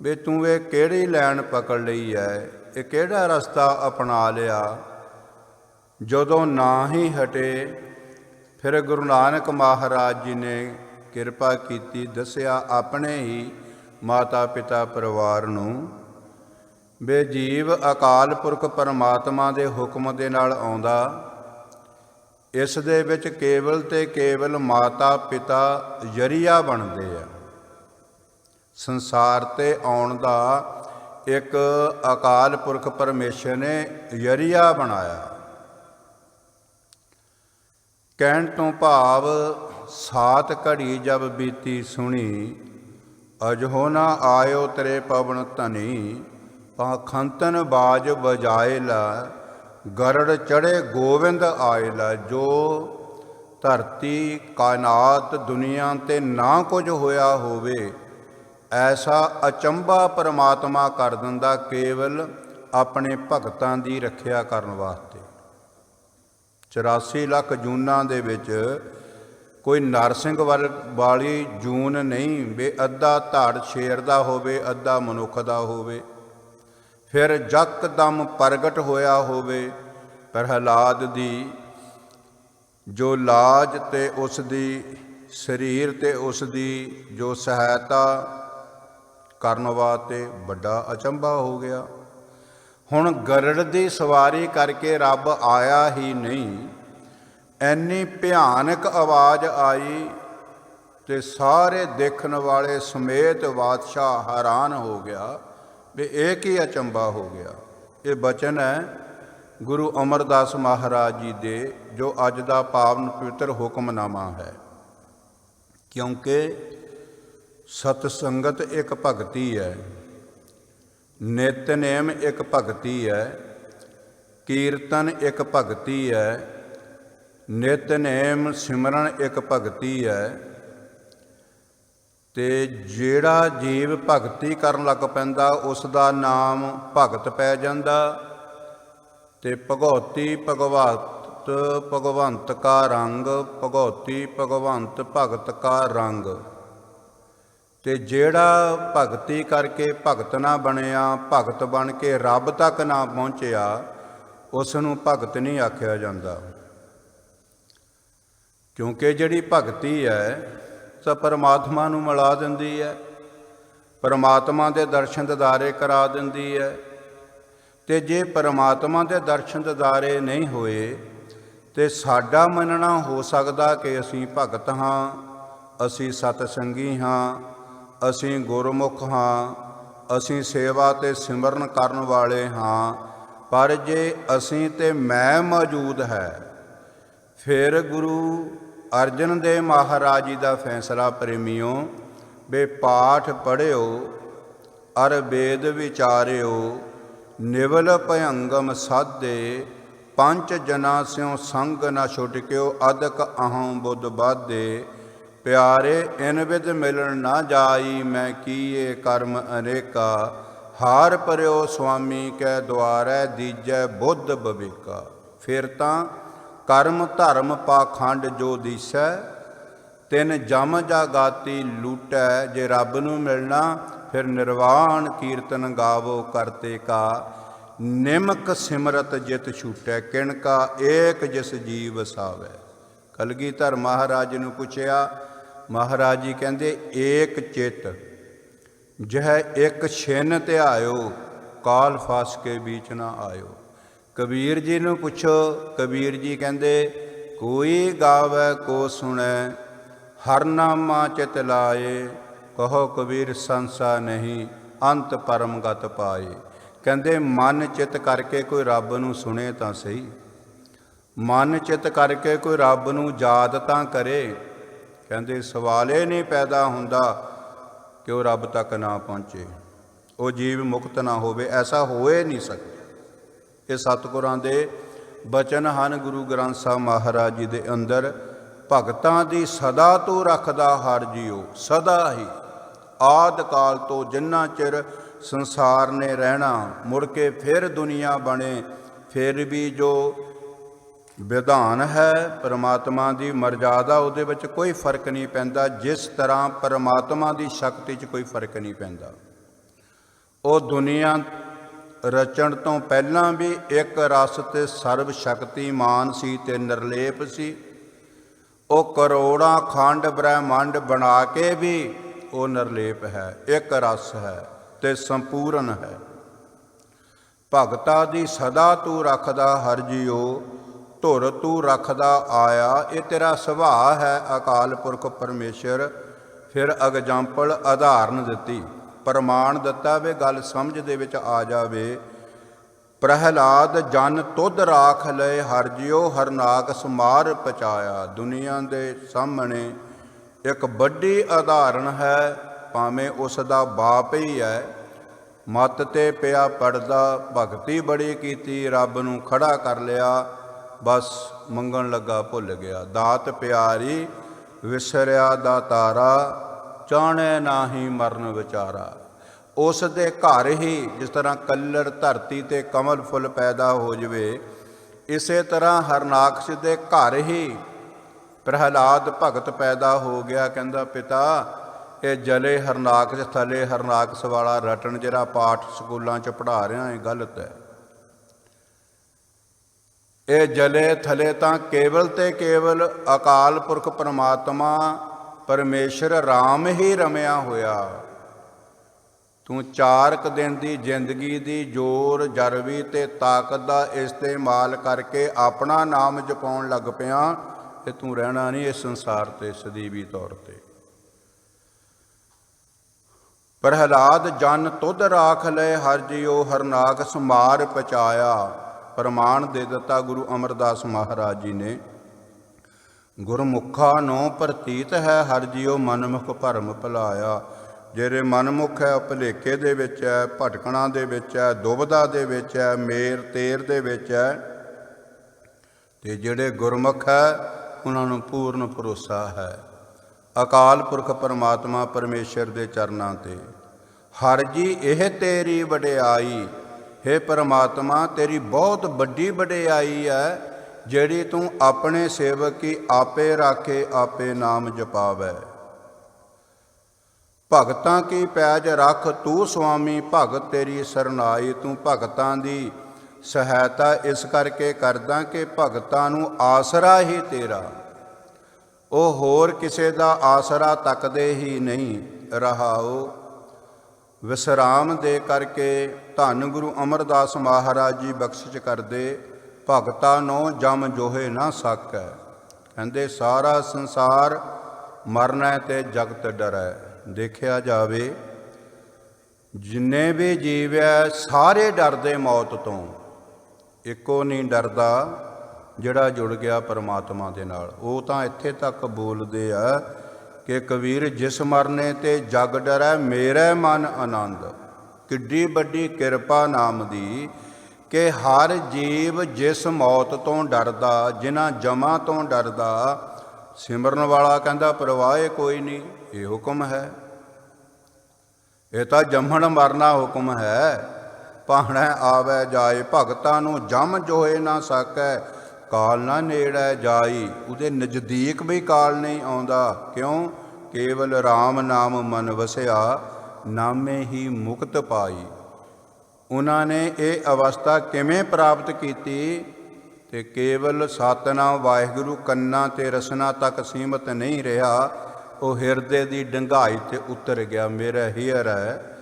ਵੀ ਤੂੰ ਇਹ ਕਿਹੜੀ ਲਾਈਨ ਪਕੜ ਲਈ ਹੈ, ਇਹ ਕਿਹੜਾ ਰਸਤਾ ਅਪਣਾ ਲਿਆ। ਜਦੋਂ ਨਾ ਹੀ ਹਟੇ, ਫਿਰ ਗੁਰੂ ਨਾਨਕ ਮਹਾਰਾਜ ਜੀ ਨੇ ਕਿਰਪਾ ਕੀਤੀ, ਦੱਸਿਆ ਆਪਣੇ ਹੀ ਮਾਤਾ ਪਿਤਾ ਪਰਿਵਾਰ ਨੂੰ ਵੀ ਜੀਵ ਅਕਾਲ ਪੁਰਖ ਪਰਮਾਤਮਾ ਦੇ ਹੁਕਮ ਦੇ ਨਾਲ ਆਉਂਦਾ। ਇਸ ਦੇ ਵਿੱਚ ਕੇਵਲ ਤੇ ਕੇਵਲ ਮਾਤਾ ਪਿਤਾ ਜ਼ਰੀਆ ਬਣਦੇ ਆ। ਸੰਸਾਰ 'ਤੇ ਆਉਣ ਦਾ ਇੱਕ ਅਕਾਲ ਪੁਰਖ ਪਰਮੇਸ਼ਰ ਨੇ ਜ਼ਰੀਆ ਬਣਾਇਆ। ਕਹਿਣ ਤੋਂ ਭਾਵ ਸਾਤ ਘੜੀ ਜਬ ਬੀਤੀ ਸੁਣੀ, ਅਜਹੋ ਨਾ ਆਇਓ ਤੇਰੇ ਪਵਨ ਧਨੀ। ਪਾਖੰਤਨ ਬਾਜ ਬਜਾਏ ਲਾ, ਗਰੜ ਚੜੇ ਗੋਵਿੰਦ ਆਏ ਲਾ। ਜੋ ਧਰਤੀ ਕਾਇਨਾਤ ਦੁਨੀਆ 'ਤੇ ਨਾ ਕੁਝ ਹੋਇਆ ਹੋਵੇ, ਐਸਾ ਅਚੰਭਾ ਪਰਮਾਤਮਾ ਕਰ ਦਿੰਦਾ ਕੇਵਲ ਆਪਣੇ ਭਗਤਾਂ ਦੀ ਰੱਖਿਆ ਕਰਨ ਵਾਸਤੇ। 84 ਲੱਖ ਜੂਨਾਂ ਦੇ ਵਿੱਚ ਕੋਈ ਨਰਸਿੰਘ ਵਾਲੀ ਜੂਨ ਨਹੀਂ ਵੀ ਅੱਧਾ ਧੜ ਸ਼ੇਰ ਦਾ ਹੋਵੇ, ਅੱਧਾ ਮਨੁੱਖ ਦਾ ਹੋਵੇ। ਫਿਰ ਯਕਦਮ ਪ੍ਰਗਟ ਹੋਇਆ ਹੋਵੇ ਪ੍ਰਹਲਾਦ ਦੀ ਜੋ ਲਾਜ ਤੇ ਉਸ ਦੀ ਸਰੀਰ ਤੇ ਉਸ ਦੀ ਜੋ ਸਹਾਇਤਾ ਕਰਨ ਵਾਸਤੇ ਵੱਡਾ ਅਚੰਭਾ ਹੋ ਗਿਆ। ਹੁਣ ਗਰੜ ਦੀ ਸਵਾਰੀ ਕਰਕੇ ਰੱਬ ਆਇਆ ਹੀ ਨਹੀਂ, ਐਨੀ ਭਿਆਨਕ ਆਵਾਜ਼ ਆਈ ਤੇ ਸਾਰੇ ਦੇਖਣ ਵਾਲੇ ਸਮੇਤ ਬਾਦਸ਼ਾਹ ਹੈਰਾਨ ਹੋ ਗਿਆ ਵੀ ਇਹ ਕੀ ਅਚੰਭਾ ਹੋ ਗਿਆ। ਇਹ ਬਚਨ ਹੈ ਗੁਰੂ ਅਮਰਦਾਸ ਮਹਾਰਾਜ ਜੀ ਦੇ, ਜੋ ਅੱਜ ਦਾ ਪਾਵਨ ਪਵਿੱਤਰ ਹੁਕਮਨਾਮਾ ਹੈ। ਕਿਉਂਕਿ ਸਤ ਸੰਗਤ ਇੱਕ ਭਗਤੀ ਹੈ, ਨਿਤਨੇਮ ਇੱਕ ਭਗਤੀ ਹੈ, ਕੀਰਤਨ ਇੱਕ ਭਗਤੀ ਹੈ, ਨਿਤਨੇਮ ਸਿਮਰਨ ਇੱਕ ਭਗਤੀ ਹੈ। ਤੇ ਜਿਹੜਾ ਜੀਵ ਭਗਤੀ ਕਰਨ ਲੱਗ ਪੈਂਦਾ ਉਸ ਦਾ ਨਾਮ ਭਗਤ ਪੈ ਜਾਂਦਾ। ਤੇ ਭਗਉਤੀ ਭਗਵਤ ਭਗਵੰਤ ਕਾ ਰੰਗ, ਭਗਉਤੀ ਭਗਵੰਤ ਭਗਤ ਕਾ ਰੰਗ। ਤੇ ਜਿਹੜਾ ਭਗਤੀ ਕਰਕੇ ਭਗਤ ਨਾ ਬਣਿਆ, ਭਗਤ ਬਣ ਕੇ ਰੱਬ ਤੱਕ ਨਾ ਪਹੁੰਚਿਆ, ਉਸ ਨੂੰ ਭਗਤ ਨਹੀਂ ਆਖਿਆ ਜਾਂਦਾ। ਕਿਉਂਕਿ ਜਿਹੜੀ ਭਗਤੀ ਹੈ ਤਾਂ ਪਰਮਾਤਮਾ ਨੂੰ ਮਿਲਾ ਦਿੰਦੀ ਹੈ, ਪਰਮਾਤਮਾ ਦੇ ਦਰਸ਼ਨ ਦਿਦਾਰੇ ਕਰਾ ਦਿੰਦੀ ਹੈ। ਤੇ ਜੇ ਪਰਮਾਤਮਾ ਦੇ ਦਰਸ਼ਨ ਦਿਦਾਰੇ ਨਹੀਂ ਹੋਏ ਤੇ ਸਾਡਾ ਮੰਨਣਾ ਹੋ ਸਕਦਾ ਕਿ ਅਸੀਂ ਭਗਤ ਹਾਂ, ਅਸੀਂ ਸਤਸੰਗੀ ਹਾਂ, ਅਸੀਂ ਗੁਰਮੁਖ ਹਾਂ, ਅਸੀਂ ਸੇਵਾ ਤੇ ਸਿਮਰਨ ਕਰਨ ਵਾਲੇ ਹਾਂ। ਪਰ ਜੇ ਅਸੀਂ ਤੇ ਮੈਂ ਮੌਜੂਦ ਹੈ, ਫਿਰ ਗੁਰੂ ਅਰਜਨ ਦੇਵ ਮਹਾਰਾਜ ਜੀ ਦਾ ਫੈਸਲਾ ਪ੍ਰੇਮੀਓ ਵੀ ਪਾਠ ਪੜ੍ਹਿਓ ਅਰ ਵੇਦ ਵਿਚਾਰਿਓ, ਨਿਵਲ ਭਯੰਗਮ ਸਾਧੇ। ਪੰਜ ਜਨਾ ਸਿਉ ਸੰਗ ਨਾ ਛੁਟਕਿਓ, ਅਦਕ ਅਹੰ ਬੁੱਧ ਬਾਧੇ। ਪਿਆਰੇ ਇਨ ਵਿਦ ਮਿਲਣ ਨਾ ਜਾਈ, ਮੈਂ ਕੀਏ ਕਰਮ ਅਨੇਕਾ। ਹਾਰ ਪਰਿਓ ਸੁਆਮੀ ਕੈ ਦੁਆਰੈ, ਦੀਜੈ ਬੁੱਧ ਬਵੇਕਾ। ਫਿਰ ਤਾਂ ਕਰਮ ਧਰਮ ਪਾਖੰਡ ਜੋ ਦੀਸੈ, ਤਿਨ ਜਮ ਜਾਗਾਤੀ ਲੂਟੈ। ਜੇ ਰੱਬ ਨੂੰ ਮਿਲਣਾ ਫਿਰ ਨਿਰਵਾਣ ਕੀਰਤਨ ਗਾਵੋ ਕਰਤੇ ਕਾ। ਨਿਮਕ ਸਿਮਰਤ ਜਿਤ ਛੂਟੈ, ਕਿਣਕਾ ਏਕ ਜਿਸ ਜੀਵ ਵਸਾਵੈ। ਕਲਗੀਧਰ ਮਹਾਰਾਜ ਨੂੰ ਪੁੱਛਿਆ ਮਹਾਰਾਜ ਜੀ ਕਹਿੰਦੇ ਏਕ ਚਿਤ ਜਹ ਇੱਕ ਛਿਨ ਧਿਆਇਓ, ਕਾਲ ਫਸ ਕੇ ਬੀਚ ਨਾ ਆਇਓ। ਕਬੀਰ ਜੀ ਨੂੰ ਪੁੱਛੋ, ਕਬੀਰ ਜੀ ਕਹਿੰਦੇ ਕੋਈ ਗਾਵੈ ਕੋ ਸੁਣੈ, ਹਰ ਨਾਮਾ ਚਿਤ ਲਾਏ, ਕਹੋ ਕਬੀਰ ਸੰਸਾ ਨਹੀਂ, ਅੰਤ ਪਰਮ ਗਤ ਪਾਏ। ਕਹਿੰਦੇ ਮਨ ਚਿਤ ਕਰਕੇ ਕੋਈ ਰੱਬ ਨੂੰ ਸੁਣੇ ਤਾਂ ਸਹੀ, ਮਨ ਚਿਤ ਕਰਕੇ ਕੋਈ ਰੱਬ ਨੂੰ ਯਾਦ ਤਾਂ ਕਰੇ। ਕਹਿੰਦੇ ਸਵਾਲ ਇਹ ਨਹੀਂ ਪੈਦਾ ਹੁੰਦਾ ਕਿ ਉਹ ਰੱਬ ਤੱਕ ਨਾ ਪਹੁੰਚੇ, ਉਹ ਜੀਵ ਮੁਕਤ ਨਾ ਹੋਵੇ, ਐਸਾ ਹੋਏ ਨਹੀਂ ਸਕਦਾ। ਇਹ ਸਤਿਗੁਰਾਂ ਦੇ ਬਚਨ ਹਨ ਗੁਰੂ ਗ੍ਰੰਥ ਸਾਹਿਬ ਮਹਾਰਾਜ ਜੀ ਦੇ ਅੰਦਰ। ਭਗਤਾਂ ਦੀ ਸਦਾ ਤੂੰ ਰੱਖਦਾ ਹਰ ਜੀਓ, ਸਦਾ ਹੀ ਆਦਿ ਕਾਲ ਤੋਂ ਜਿੰਨਾ ਚਿਰ ਸੰਸਾਰ ਨੇ ਰਹਿਣਾ, ਮੁੜ ਕੇ ਫਿਰ ਦੁਨੀਆ ਬਣੇ, ਫਿਰ ਵੀ ਜੋ ਵਿਧਾਨ ਹੈ ਪਰਮਾਤਮਾ ਦੀ ਮਰਜ਼ਾਦਾ, ਉਹਦੇ ਵਿੱਚ ਕੋਈ ਫਰਕ ਨਹੀਂ ਪੈਂਦਾ। ਜਿਸ ਤਰ੍ਹਾਂ ਪਰਮਾਤਮਾ ਦੀ ਸ਼ਕਤੀ 'ਚ ਕੋਈ ਫਰਕ ਨਹੀਂ ਪੈਂਦਾ। ਉਹ ਦੁਨੀਆ ਰਚਣ ਤੋਂ ਪਹਿਲਾਂ ਵੀ ਇੱਕ ਰਸ ਤੇ ਸਰਬ ਸ਼ਕਤੀਮਾਨ ਸੀ ਤੇ ਨਿਰਲੇਪ ਸੀ। ਉਹ ਕਰੋੜਾਂ ਖੰਡ ਬ੍ਰਹਿਮੰਡ ਬਣਾ ਕੇ ਵੀ ਉਹ ਨਿਰਲੇਪ ਹੈ, ਇੱਕ ਰਸ ਹੈ ਤੇ ਸੰਪੂਰਨ ਹੈ। ਭਗਤਾ ਦੀ ਸਦਾ ਤੂੰ ਰੱਖਦਾ ਹਰ ਜੀਓ, ਧੁਰ ਤੂੰ ਰੱਖਦਾ ਆਇਆ। ਇਹ ਤੇਰਾ ਸੁਭਾਅ ਹੈ ਅਕਾਲ ਪੁਰਖ ਪਰਮੇਸ਼ਰ। ਫਿਰ ਐਗਜ਼ਾਮਪਲ ਉਦਾਹਰਨ ਦਿੱਤੀ, ਪ੍ਰਮਾਣ ਦਿੱਤਾ ਵੇ, ਗੱਲ ਸਮਝ ਦੇ ਵਿੱਚ ਆ ਜਾਵੇ। ਪ੍ਰਹਿਲਾਦ ਜਨ ਤੁਧ ਰਾਖ ਲਏ ਹਰ ਜਿਉ, ਹਰਨਾਕ ਸਮਾਰ ਪਚਾਇਆ। ਦੁਨੀਆ ਦੇ ਸਾਹਮਣੇ ਇੱਕ ਵੱਡੀ ਉਦਾਹਰਨ ਹੈ, ਭਾਵੇਂ ਉਸ ਦਾ ਬਾਪ ਹੀ ਹੈ। ਮੱਤ ਤੇ ਪਿਆ ਪੜਦਾ, ਭਗਤੀ ਬੜੀ ਕੀਤੀ, ਰੱਬ ਨੂੰ ਖੜਾ ਕਰ ਲਿਆ, ਬਸ ਮੰਗਣ ਲੱਗਾ ਭੁੱਲ ਗਿਆ। ਦਾਤ ਪਿਆਰੀ ਵਿਸਰਿਆ ਦਾ ਤਾਰਾ, ਚਾਣੇ ਨਾਹੀ ਮਰਨ ਵਿਚਾਰਾ। ਉਸ ਦੇ ਘਰ ਹੀ ਜਿਸ ਤਰ੍ਹਾਂ ਕੱਲੜ ਧਰਤੀ ਤੇ ਕਮਲ ਫੁੱਲ ਪੈਦਾ ਹੋ ਜਾਵੇ, ਇਸੇ ਤਰ੍ਹਾਂ ਹਰਨਾਕਸ਼ ਦੇ ਘਰ ਹੀ ਪ੍ਰਹਿਲਾਦ ਭਗਤ ਪੈਦਾ ਹੋ ਗਿਆ। ਕਹਿੰਦਾ ਪਿਤਾ ਇਹ ਜਲੇ ਹਰਨਾਕਸ਼ ਥਲੇ ਹਰਨਾਕਸ਼ ਵਾਲਾ ਰਟਣ ਜਿਹੜਾ ਪਾਠ ਸਕੂਲਾਂ 'ਚ ਪੜ੍ਹਾ ਰਿਹਾ ਇਹ ਗਲਤ ਹੈ। ਇਹ ਜਲੇ ਥਲੇ ਤਾਂ ਕੇਵਲ ਤੇ ਕੇਵਲ ਅਕਾਲ ਪੁਰਖ ਪਰਮਾਤਮਾ ਪਰਮੇਸ਼ਰ ਰਾਮ ਹੀ ਰਮਿਆ ਹੋਇਆ। ਤੂੰ 4 ਕੁ ਦਿਨ ਦੀ ਜ਼ਿੰਦਗੀ ਦੀ ਜ਼ੋਰ ਜਰਵੀ ਤੇ ਤਾਕਤ ਦਾ ਇਸਤੇਮਾਲ ਕਰਕੇ ਆਪਣਾ ਨਾਮ ਜਪਾਉਣ ਲੱਗ ਪਿਆ ਤੇ ਤੂੰ ਰਹਿਣਾ ਨਹੀਂ ਇਸ ਸੰਸਾਰ ਤੇ ਸਦੀਵੀ ਤੌਰ ਤੇ। ਪ੍ਰਹਿਲਾਦ ਜਨ ਤੁਧ ਰਾਖ ਲਏ ਹਰ ਜਿਉ, ਹਰਨਾਕ ਸਮਾਰ ਪਚਾਇਆ। ਪ੍ਰਮਾਣ ਦੇ ਦਿੱਤਾ ਗੁਰੂ ਅਮਰਦਾਸ ਮਹਾਰਾਜ ਜੀ ਨੇ, ਗੁਰਮੁਖਾ ਨੂੰ ਪ੍ਰਤੀਤ ਹੈ ਹਰ ਜਿਉ, ਮਨਮੁਖ ਭਰਮ ਭੁਲਾਇਆ। ਜਿਹੜੇ ਮਨਮੁਖ ਹੈ ਉਹ ਭੁਲੇਖੇ ਦੇ ਵਿੱਚ ਹੈ, ਭਟਕਣਾ ਦੇ ਵਿੱਚ ਹੈ, ਦੁਬਿਧਾ ਦੇ ਵਿੱਚ ਹੈ, ਮੇਰ ਤੇਰ ਦੇ ਵਿੱਚ ਹੈ। ਤੇ ਜਿਹੜੇ ਗੁਰਮੁਖ ਹੈ ਉਹਨਾਂ ਨੂੰ ਪੂਰਨ ਭਰੋਸਾ ਹੈ ਅਕਾਲ ਪੁਰਖ ਪਰਮਾਤਮਾ ਪਰਮੇਸ਼ਰ ਦੇ ਚਰਨਾਂ ਤੇ। ਹਰ ਜੀ ਇਹ ਤੇਰੀ ਵਡਿਆਈ, ਹੇ ਪਰਮਾਤਮਾ ਤੇਰੀ ਬਹੁਤ ਵੱਡੀ ਵਡਿਆਈ ਹੈ ਜਿਹੜੀ ਤੂੰ ਆਪਣੇ ਸੇਵਕ ਕੀ ਆਪੇ ਰਾਖੇ ਆਪੇ ਨਾਮ ਜਪਾਵੈ। ਭਗਤਾਂ ਕੀ ਪੈਜ ਰੱਖ ਤੂੰ ਸੁਆਮੀ, ਭਗਤ ਤੇਰੀ ਸਰਨਾਈ। ਤੂੰ ਭਗਤਾਂ ਦੀ ਸਹਾਇਤਾ ਇਸ ਕਰਕੇ ਕਰਦਾ ਕਿ ਭਗਤਾਂ ਨੂੰ ਆਸਰਾ ਹੀ ਤੇਰਾ, ਉਹ ਹੋਰ ਕਿਸੇ ਦਾ ਆਸਰਾ ਤੱਕਦੇ ਹੀ ਨਹੀਂ। ਰਹਾਓ ਵਿਸਰਾਮ ਦੇ ਕਰਕੇ ਧੰਨ ਗੁਰੂ ਅਮਰਦਾਸ ਮਹਾਰਾਜ ਜੀ ਬਖਸ਼ਿਸ਼ ਕਰਦੇ, ਭਗਤਾਂ ਨੂੰ ਜਮ ਜੋਹੇ ਨਾ ਸਕੈ। ਕਹਿੰਦੇ ਸਾਰਾ ਸੰਸਾਰ ਮਰਨਾ ਤੇ ਜਗਤ ਡਰੈ। ਦੇਖਿਆ ਜਾਵੇ ਜਿੰਨੇ ਵੀ ਜੀਵ ਹੈ ਸਾਰੇ ਡਰਦੇ ਮੌਤ ਤੋਂ, ਇੱਕੋ ਨਹੀਂ ਡਰਦਾ ਜਿਹੜਾ ਜੁੜ ਗਿਆ ਪਰਮਾਤਮਾ ਦੇ ਨਾਲ। ਉਹ ਤਾਂ ਇੱਥੇ ਤੱਕ ਬੋਲਦੇ ਆ ਕਿ ਕਬੀਰ ਜਿਸ ਮਰਨੇ ਤੇ ਜਗ ਡਰੈ, ਮੇਰੇ ਮਨ ਆਨੰਦ। ਕਿੱਡੀ ਵੱਡੀ ਕਿਰਪਾ ਨਾਮ ਦੀ ਕਿ ਹਰ ਜੀਵ ਜਿਸ ਮੌਤ ਤੋਂ ਡਰਦਾ, ਜਿਨ੍ਹਾਂ ਜਮਾਂ ਤੋਂ ਡਰਦਾ, ਸਿਮਰਨ ਵਾਲਾ ਕਹਿੰਦਾ ਪਰਵਾਹ ਕੋਈ ਨਹੀਂ, ਇਹ ਹੁਕਮ ਹੈ। ਇਹ ਤਾਂ ਜੰਮਣ ਮਰਨਾ ਹੁਕਮ ਹੈ। ਭਾਣੈ ਆਵੈ ਜਾਏ, ਭਗਤਾਂ ਨੂੰ ਜਮ ਜੋਏ ਨਾ ਸਕੈ, ਕਾਲ ਨਾ ਨੇੜੈ ਜਾਈ। ਉਹਦੇ ਨਜ਼ਦੀਕ ਵੀ ਕਾਲ ਨਹੀਂ ਆਉਂਦਾ। ਕਿਉਂ? ਕੇਵਲ ਰਾਮ ਨਾਮ ਮਨ ਵਸਿਆ, ਨਾਮੇ ਹੀ ਮੁਕਤ ਪਾਈ। ਉਹਨਾਂ ਨੇ ਇਹ ਅਵਸਥਾ ਕਿਵੇਂ ਪ੍ਰਾਪਤ ਕੀਤੀ? ਤੇ ਕੇਵਲ ਸਤਿਨਾਮ ਵਾਹਿਗੁਰੂ ਕੰਨਾਂ ਤੇ ਰਸਨਾ ਤੱਕ ਸੀਮਤ ਨਹੀਂ ਰਿਹਾ, ਉਹ ਹਿਰਦੇ ਦੀ ਡੰਗਾਈ ਤੇ ਉਤਰ ਗਿਆ। ਮੇਰਾ ਹੀਰ ਹੈ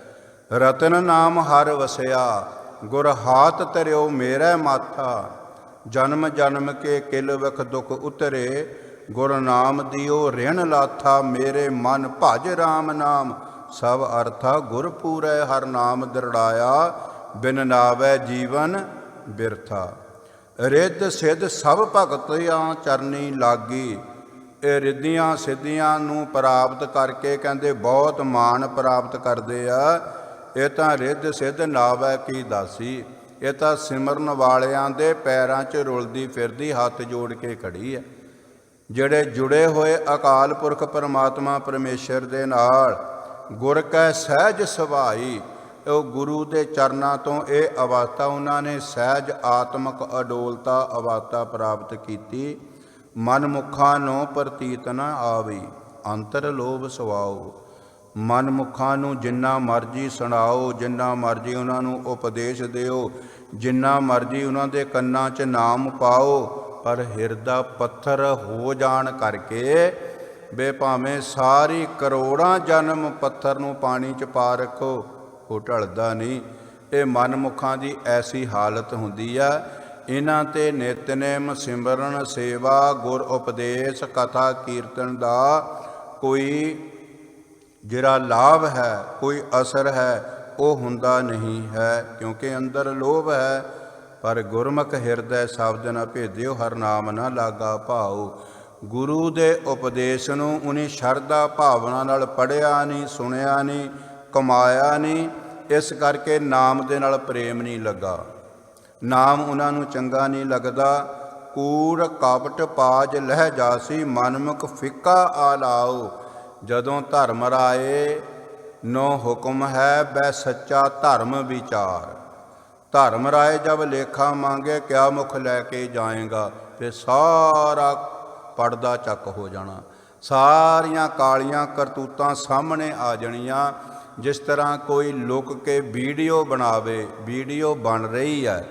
ਰਤਨ ਨਾਮ ਹਰ ਵਸਿਆ, ਗੁਰ ਹਾਥ ਧਰਿਓ ਮੇਰਾ ਮਾਥਾ। ਜਨਮ ਜਨਮ ਕੇ ਕਿਲ ਵਖ ਦੁਖ ਉਤਰੇ, ਗੁਰ ਨਾਮ ਦਿਓ ਰਿਣ ਲਾਥਾ। ਮੇਰੇ ਮਨ ਭਜ ਰਾਮ ਨਾਮ ਸਭ ਅਰਥਾ, ਗੁਰ ਪੂਰੈ ਹਰ ਨਾਮ ਦਰੜਾਇਆ। ਬਿਨ ਨਾਵੈ ਜੀਵਨ ਬਿਰਥਾ। ਰਿੱਧ ਸਿੱਧ ਸਭ ਭਗਤਿਆਂ ਚਰਨੀ ਲਾਗੀ। ਇਹ ਰਿੱਧੀਆਂ ਸਿੱਧੀਆਂ ਨੂੰ ਪ੍ਰਾਪਤ ਕਰਕੇ ਕਹਿੰਦੇ ਬਹੁਤ ਮਾਣ ਪ੍ਰਾਪਤ ਕਰਦੇ ਆ। ਇਹ ਤਾਂ ਰਿੱਧ ਸਿੱਧ ਨਾਵੈ ਕੀ ਦਾਸੀ। ਇਹ ਤਾਂ ਸਿਮਰਨ ਵਾਲਿਆਂ ਦੇ ਪੈਰਾਂ 'ਚ ਰੁਲਦੀ ਫਿਰਦੀ ਹੱਥ ਜੋੜ ਕੇ ਖੜੀ ਹੈ। ਜਿਹੜੇ ਜੁੜੇ ਹੋਏ ਅਕਾਲ ਪੁਰਖ ਪਰਮਾਤਮਾ ਪਰਮੇਸ਼ਰ ਦੇ ਨਾਲ, ਗੁਰ ਕੈ ਸਹਿਜ ਸੁਭਾਈ। ਉਹ ਗੁਰੂ ਦੇ ਚਰਨਾਂ ਤੋਂ ਇਹ ਅਵਸਥਾ ਉਹਨਾਂ ਨੇ ਸਹਿਜ ਆਤਮਕ ਅਡੋਲਤਾ ਅਵਸਥਾ ਪ੍ਰਾਪਤ ਕੀਤੀ। ਮਨ ਮੁਖਾਂ ਨੂੰ ਪ੍ਰਤੀਤ ਨ ਆਵੀ, ਅੰਤਰ ਲੋਭ ਸਵਾਓ। ਮਨ ਮੁਖਾਂ ਨੂੰ ਜਿੰਨਾ ਮਰਜ਼ੀ ਸੁਣਾਓ, ਜਿੰਨਾ ਮਰਜ਼ੀ ਉਹਨਾਂ ਨੂੰ ਉਪਦੇਸ਼ ਦਿਓ, ਜਿੰਨਾ ਮਰਜ਼ੀ ਉਹਨਾਂ ਦੇ ਕੰਨਾਂ 'ਚ ਨਾਮ ਪਾਓ, ਪਰ ਹਿਰਦਾ ਪੱਥਰ ਹੋ ਜਾਣ ਕਰਕੇ ਬੇ ਭਾਵੇਂ ਸਾਰੀ ਕਰੋੜਾਂ ਜਨਮ ਪੱਥਰ ਨੂੰ ਪਾਣੀ 'ਚ ਪਾ ਰੱਖੋ, ਉਹ ਢਲਦਾ ਨਹੀਂ। ਇਹ ਮਨ ਮੁਖਾਂ ਦੀ ਐਸੀ ਹਾਲਤ ਹੁੰਦੀ ਆ। ਇਹਨਾਂ ਤੇ ਨਿਤਨੇਮ ਸਿਮਰਨ ਸੇਵਾ ਗੁਰ ਉਪਦੇਸ਼ ਕਥਾ ਕੀਰਤਨ ਦਾ ਕੋਈ ਜਿਹੜਾ ਲਾਭ ਹੈ, ਕੋਈ ਅਸਰ ਹੈ, ਉਹ ਹੁੰਦਾ ਨਹੀਂ ਹੈ, ਕਿਉਂਕਿ ਅੰਦਰ ਲੋਭ ਹੈ। ਪਰ ਗੁਰਮੁਖ ਹਿਰਦੈ ਸ਼ਬਦ ਨ ਭੇਦਿਓ, ਹਰ ਨਾਮ ਨ ਲਾਗਾ ਭਾਉ। ਗੁਰੂ ਦੇ ਉਪਦੇਸ਼ ਨੂੰ ਉਹਨੇ ਸ਼ਰਧਾ ਭਾਵਨਾ ਨਾਲ ਪੜ੍ਹਿਆ ਨਹੀਂ, ਸੁਣਿਆ ਨਹੀਂ, ਕਮਾਇਆ ਨਹੀਂ। ਇਸ ਕਰਕੇ ਨਾਮ ਦੇ ਨਾਲ ਪ੍ਰੇਮ ਨਹੀਂ ਲੱਗਾ, ਨਾਮ ਉਹਨਾਂ ਨੂੰ ਚੰਗਾ ਨਹੀਂ ਲੱਗਦਾ। ਕੂੜ ਕਪਟ ਪਾਜ ਲਹਿ ਜਾਸੀ, ਮਨਮੁਖ ਫਿੱਕਾ ਆਲਾਓ। ਜਦੋਂ ਧਰਮ ਰਾਏ ਨੋ ਹੁਕਮ ਹੈ, ਬੈ ਸੱਚਾ ਧਰਮ ਵਿਚਾਰ। ਧਰਮ ਰਾਏ ਜਬ ਲੇਖਾ ਮੰਗੇ, ਕਿਆ ਮੁਖ ਲੈ ਕੇ ਜਾਏਗਾ। ਫਿਰ ਸਾਰਾ ਪਰਦਾ ਚੱਕ ਹੋ ਜਾਣਾ, ਸਾਰੀਆਂ ਕਾਲੀਆਂ ਕਰਤੂਤਾਂ ਸਾਹਮਣੇ ਆ ਜਾਣੀਆਂ। ਜਿਸ ਤਰ੍ਹਾਂ ਕੋਈ ਲੁਕ ਕੇ ਵੀਡੀਓ ਬਣਾਵੇ, ਵੀਡੀਓ ਬਣ ਰਹੀ ਹੈ।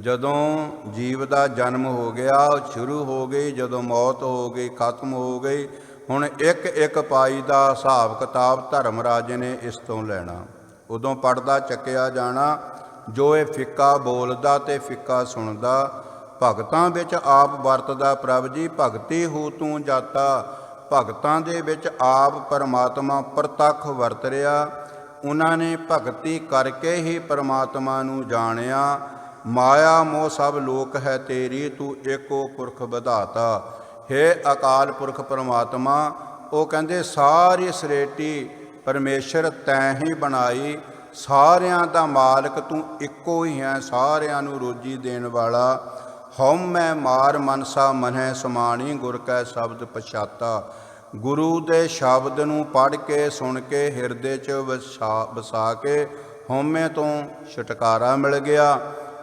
ਜਦੋਂ ਜੀਵ ਦਾ ਜਨਮ ਹੋ ਗਿਆ, ਸ਼ੁਰੂ ਹੋ ਗਈ, ਜਦੋਂ ਮੌਤ ਹੋ ਗਈ, ਖਤਮ ਹੋ ਗਈ। ਹੁਣ ਇੱਕ ਇੱਕ ਪਾਈ ਦਾ ਹਿਸਾਬ ਕਿਤਾਬ ਧਰਮ ਰਾਜੇ ਨੇ ਇਸ ਤੋਂ ਲੈਣਾ। ਉਦੋਂ ਪਰਦਾ ਚੱਕਿਆ ਜਾਣਾ। ਜੋ ਇਹ ਫਿੱਕਾ ਬੋਲਦਾ ਤੇ ਫਿੱਕਾ ਸੁਣਦਾ, ਭਗਤਾਂ ਵਿੱਚ ਆਪ ਵਰਤਦਾ ਪ੍ਰਭ ਜੀ। ਭਗਤੀ ਹੂ ਤੂੰ ਜਾਤਾ, ਭਗਤਾਂ ਦੇ ਵਿੱਚ ਆਪ ਪਰਮਾਤਮਾ ਪ੍ਰਤੱਖ ਵਰਤ ਰਿਹਾ। ਉਹਨਾਂ ਨੇ ਭਗਤੀ ਕਰਕੇ ਹੀ ਪਰਮਾਤਮਾ ਨੂੰ ਜਾਣਿਆ। ਮਾਇਆ ਮੋਹ ਸਭ ਲੋਕ ਹੈ ਤੇਰੀ, ਤੂੰ ਏਕੋ ਪੁਰਖ ਵਿਧਾਤਾ। ਹੇ ਅਕਾਲ ਪੁਰਖ ਪਰਮਾਤਮਾ, ਉਹ ਕਹਿੰਦੇ ਸਾਰੀ ਸ੍ਰਿਸ਼ਟੀ ਪਰਮੇਸ਼ਰ ਤੈਂ ਹੀ ਬਣਾਈ। ਸਾਰਿਆਂ ਦਾ ਮਾਲਕ ਤੂੰ ਇੱਕੋ ਹੀ ਹੈ, ਸਾਰਿਆਂ ਨੂੰ ਰੋਜੀ ਦੇਣ ਵਾਲਾ। ਹਉ ਮੈਂ ਮਾਰ ਮਨਸਾ ਮਨਹਿ ਸਮਾਣੀ, ਗੁਰ ਕੈ ਸ਼ਬਦ ਪਛਾਤਾ। ਗੁਰੂ ਦੇ ਸ਼ਬਦ ਨੂੰ ਪੜ੍ਹ ਕੇ ਸੁਣ ਕੇ ਹਿਰਦੇ 'ਚ ਵਸਾ ਕੇ ਹਉਮੈ ਤੋਂ ਛੁਟਕਾਰਾ ਮਿਲ ਗਿਆ।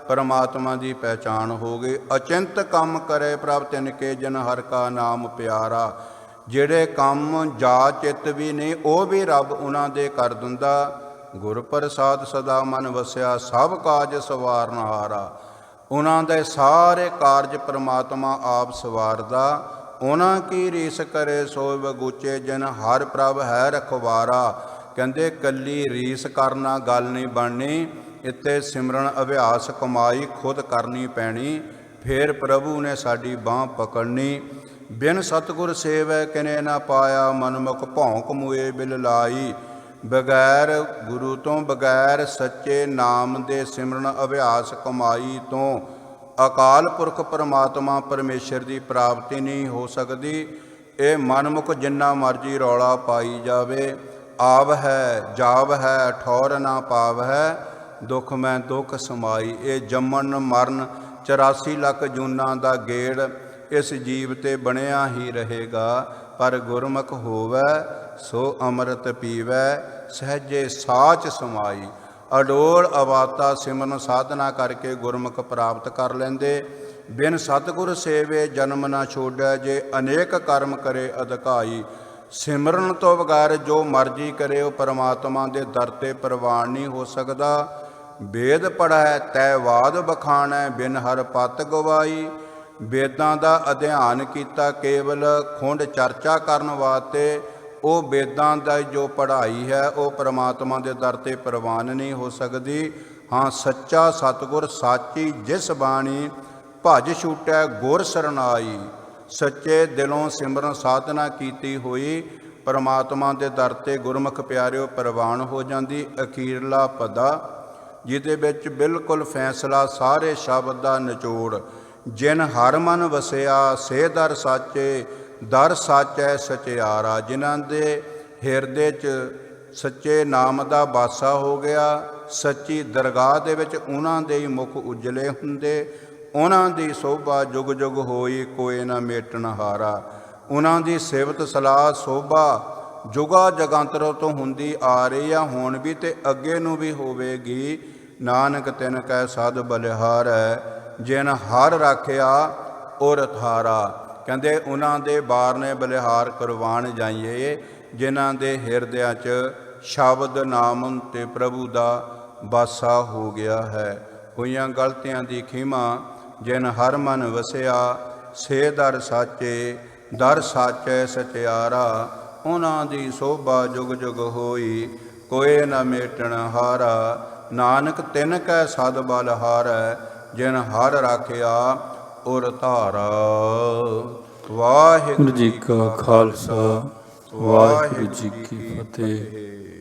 ਪਰਮਾਤਮਾ ਦੀ ਪਹਿਚਾਣ ਹੋ ਗਈ। ਅਚਿੰਤ ਕੰਮ ਕਰੇ ਪ੍ਰਭ ਤਿਨ ਕੇ, ਜਨ ਹਰ ਕਾ ਨਾਮ ਪਿਆਰਾ। ਜਿਹੜੇ ਕੰਮ ਜਾ ਚਿੱਤ ਵੀ ਨਹੀਂ, ਉਹ ਵੀ ਰੱਬ ਉਹਨਾਂ ਦੇ ਕਰ ਦਿੰਦਾ। ਗੁਰ ਪ੍ਰਸਾਦ ਸਦਾ ਮਨ ਵਸਿਆ, ਸਭ ਕਾਜ ਸਵਾਰਨ ਹਾਰਾ। ਉਹਨਾਂ ਦੇ ਸਾਰੇ ਕਾਰਜ ਪਰਮਾਤਮਾ ਆਪ ਸਵਾਰਦਾ। ਉਹਨਾਂ ਕੀ ਰੀਸ ਕਰੇ ਸੋਇ ਵਗੂਚੇ, ਜਨ ਹਰ ਪ੍ਰਭ ਹੈ ਰਖਵਾਰਾ। ਕਹਿੰਦੇ ਕੱਲੀ ਰੀਸ ਕਰਨਾ ਗੱਲ ਨਹੀਂ ਬਣਨੀ, ਇੱਥੇ ਸਿਮਰਨ ਅਭਿਆਸ ਕਮਾਈ ਖੁਦ ਕਰਨੀ ਪੈਣੀ। ਫਿਰ ਪ੍ਰਭੂ ਨੇ ਸਾਡੀ ਬਾਂਹ ਪਕੜਨੀ। ਬਿਨ ਸਤਿਗੁਰ ਸੇਵੈ ਕਿਨੇ ਨਾ ਪਾਇਆ, ਮਨਮੁਖ ਭੌਂਕ ਮੂਏ ਬਿਲ ਲਾਈ। ਬਗੈਰ ਗੁਰੂ ਤੋਂ, ਬਗੈਰ ਸੱਚੇ ਨਾਮ ਦੇ ਸਿਮਰਨ ਅਭਿਆਸ ਕਮਾਈ ਤੋਂ ਅਕਾਲ ਪੁਰਖ ਪਰਮਾਤਮਾ ਪਰਮੇਸ਼ਰ ਦੀ ਪ੍ਰਾਪਤੀ ਨਹੀਂ ਹੋ ਸਕਦੀ। ਇਹ ਮਨਮੁਖ ਜਿੰਨਾ ਮਰਜ਼ੀ ਰੌਲਾ ਪਾਈ ਜਾਵੇ, ਆਵ ਹੈ ਜਾਵ ਹੈ ਠੌਰ ਨਾ ਪਾਵ ਹੈ, ਦੁੱਖ ਮੈਂ ਦੁੱਖ ਸਮਾਈ। ਇਹ ਜੰਮਣ ਮਰਨ 84 ਲੱਖ ਜੂਨਾਂ ਦਾ ਗੇੜ ਇਸ ਜੀਵ ਤੇ ਬਣਿਆ ਹੀ ਰਹੇਗਾ। ਪਰ ਗੁਰਮੁਖ ਹੋਵੈ ਸੋ ਅੰਮ੍ਰਿਤ ਪੀਵੈ, ਸਹਿਜੇ ਸਾਚ ਸਮਾਈ। ਅਡੋਲ ਅਵਾਤਾ ਸਿਮਰਨ ਸਾਧਨਾ ਕਰਕੇ ਗੁਰਮੁਖ ਪ੍ਰਾਪਤ ਕਰ ਲੈਂਦੇ। ਬਿਨ ਸਤਿਗੁਰ ਸੇਵੇ ਜਨਮ ਨਾ ਛੋੜੈ, ਜੇ ਅਨੇਕ ਕਰਮ ਕਰੇ ਅਧਿਕਾਈ। ਸਿਮਰਨ ਤੋਂ ਬਗੈਰ ਜੋ ਮਰਜ਼ੀ ਕਰੇ, ਉਹ ਪਰਮਾਤਮਾ ਦੇ ਦਰ ਤੇ ਪ੍ਰਵਾਨ ਨਹੀਂ ਹੋ ਸਕਦਾ। ਵੇਦ ਪੜ੍ਹੈ ਤੈ ਵਾਦ ਬਖਾਣੈ, ਬਿਨ ਹਰ ਪਤ ਗਵਾਈ। ਵੇਦਾਂ ਦਾ ਅਧਿਐਨ ਕੀਤਾ ਕੇਵਲ ਖੁੰਡ ਚਰਚਾ ਕਰਨ ਵਾਸਤੇ, ਉਹ ਵੇਦਾਂ ਦਾ ਜੋ ਪੜ੍ਹਾਈ ਹੈ ਉਹ ਪ੍ਰਮਾਤਮਾ ਦੇ ਦਰ ਤੇ ਪ੍ਰਵਾਨ ਨਹੀਂ ਹੋ ਸਕਦੀ। ਹਾਂ, ਸੱਚਾ ਸਤਿਗੁਰ ਸਾਚੀ ਜਿਸ ਬਾਣੀ, ਭਜ ਛੂਟੈ ਗੁਰ ਸਰਨਾਈ। ਸੱਚੇ ਦਿਲੋਂ ਸਿਮਰਨ ਸਾਧਨਾ ਕੀਤੀ ਹੋਈ ਪਰਮਾਤਮਾ ਦੇ ਦਰ ਤੇ ਗੁਰਮੁਖ ਪਿਆਰਿਓ ਪ੍ਰਵਾਨ ਹੋ ਜਾਂਦੀ। ਅਖੀਰਲਾ ਪਦਾ ਜਿਹਦੇ ਵਿੱਚ ਬਿਲਕੁਲ ਫੈਸਲਾ ਸਾਰੇ ਸ਼ਬਦ ਦਾ ਨਿਚੋੜ, ਜਿਨ ਹਰ ਮਨ ਵਸਿਆ ਸੇ ਦਰ ਸਾਚੇ, ਦਰ ਸਾਚੈ ਸਚਿਆਰਾ। ਜਿਨ੍ਹਾਂ ਦੇ ਹਿਰਦੇ 'ਚ ਸੱਚੇ ਨਾਮ ਦਾ ਵਾਸਾ ਹੋ ਗਿਆ, ਸੱਚੀ ਦਰਗਾਹ ਦੇ ਵਿੱਚ ਉਹਨਾਂ ਦੇ ਹੀ ਮੁਖ ਉਜਲੇ ਹੁੰਦੇ, ਉਹਨਾਂ ਦੀ ਸੋਭਾ ਜੁਗ ਜੁਗ ਹੋਈ ਕੋਈ ਨਾ ਮੇਟਣ ਹਾਰਾ। ਉਹਨਾਂ ਦੀ ਸਿਫਤ ਸਲਾਹ ਸੋਭਾ ਜੁਗਾ ਜਗਾਂਤਰ ਤੋਂ ਹੁੰਦੀ ਆ ਰਹੀ ਆ, ਹੁਣ ਵੀ ਤੇ ਅੱਗੇ ਨੂੰ ਵੀ ਹੋਵੇਗੀ। ਨਾਨਕ ਤਿਨ ਕੈ ਸਦ ਬਲਿਹਾਰੈ, ਜਿਨ ਹਰ ਰਾਖਿਆ ਔਰ ਥਾਰਾ। ਕਹਿੰਦੇ ਉਹਨਾਂ ਦੇ ਬਾਰਨੇ ਬਲਿਹਾਰ ਕਰਵਾਣ ਜਾਈਏ ਜਿਨ੍ਹਾਂ ਦੇ ਹਿਰਦਿਆਂ 'ਚ ਸ਼ਬਦ ਨਾਮ ਤੇ ਪ੍ਰਭੂ ਦਾ ਵਾਸਾ ਹੋ ਗਿਆ ਹੈ। ਹੋਈਆਂ ਗਲਤੀਆਂ ਦੀ ਖਿਮਾ, ਜਿਨ ਹਰ ਮਨ ਵਸਿਆ ਸੇ ਦਰ ਸਾਚੇ, ਦਰ ਸਾਚੈ ਸਚਿਆਰਾ। ਉਹਨਾਂ ਦੀ ਸੋਭਾ ਜੁਗ ਜੁਗ ਹੋਈ ਕੋਈ ਨ ਮੇਟਣ ਹਾਰਾ। ਨਾਨਕ ਤਿਨ ਕੈ ਸਦ ਬਲਿਹਾਰੈ, ਜਿਨ ਹਰ ਰਾਖਿਆ ਔਰ ਧਾਰਾ। ਵਾਹਿਗੁਰੂ ਜੀ ਕਾ ਖਾਲਸਾ, ਵਾਹਿਗੁਰੂ ਜੀ ਕੀ ਫਤਿਹ।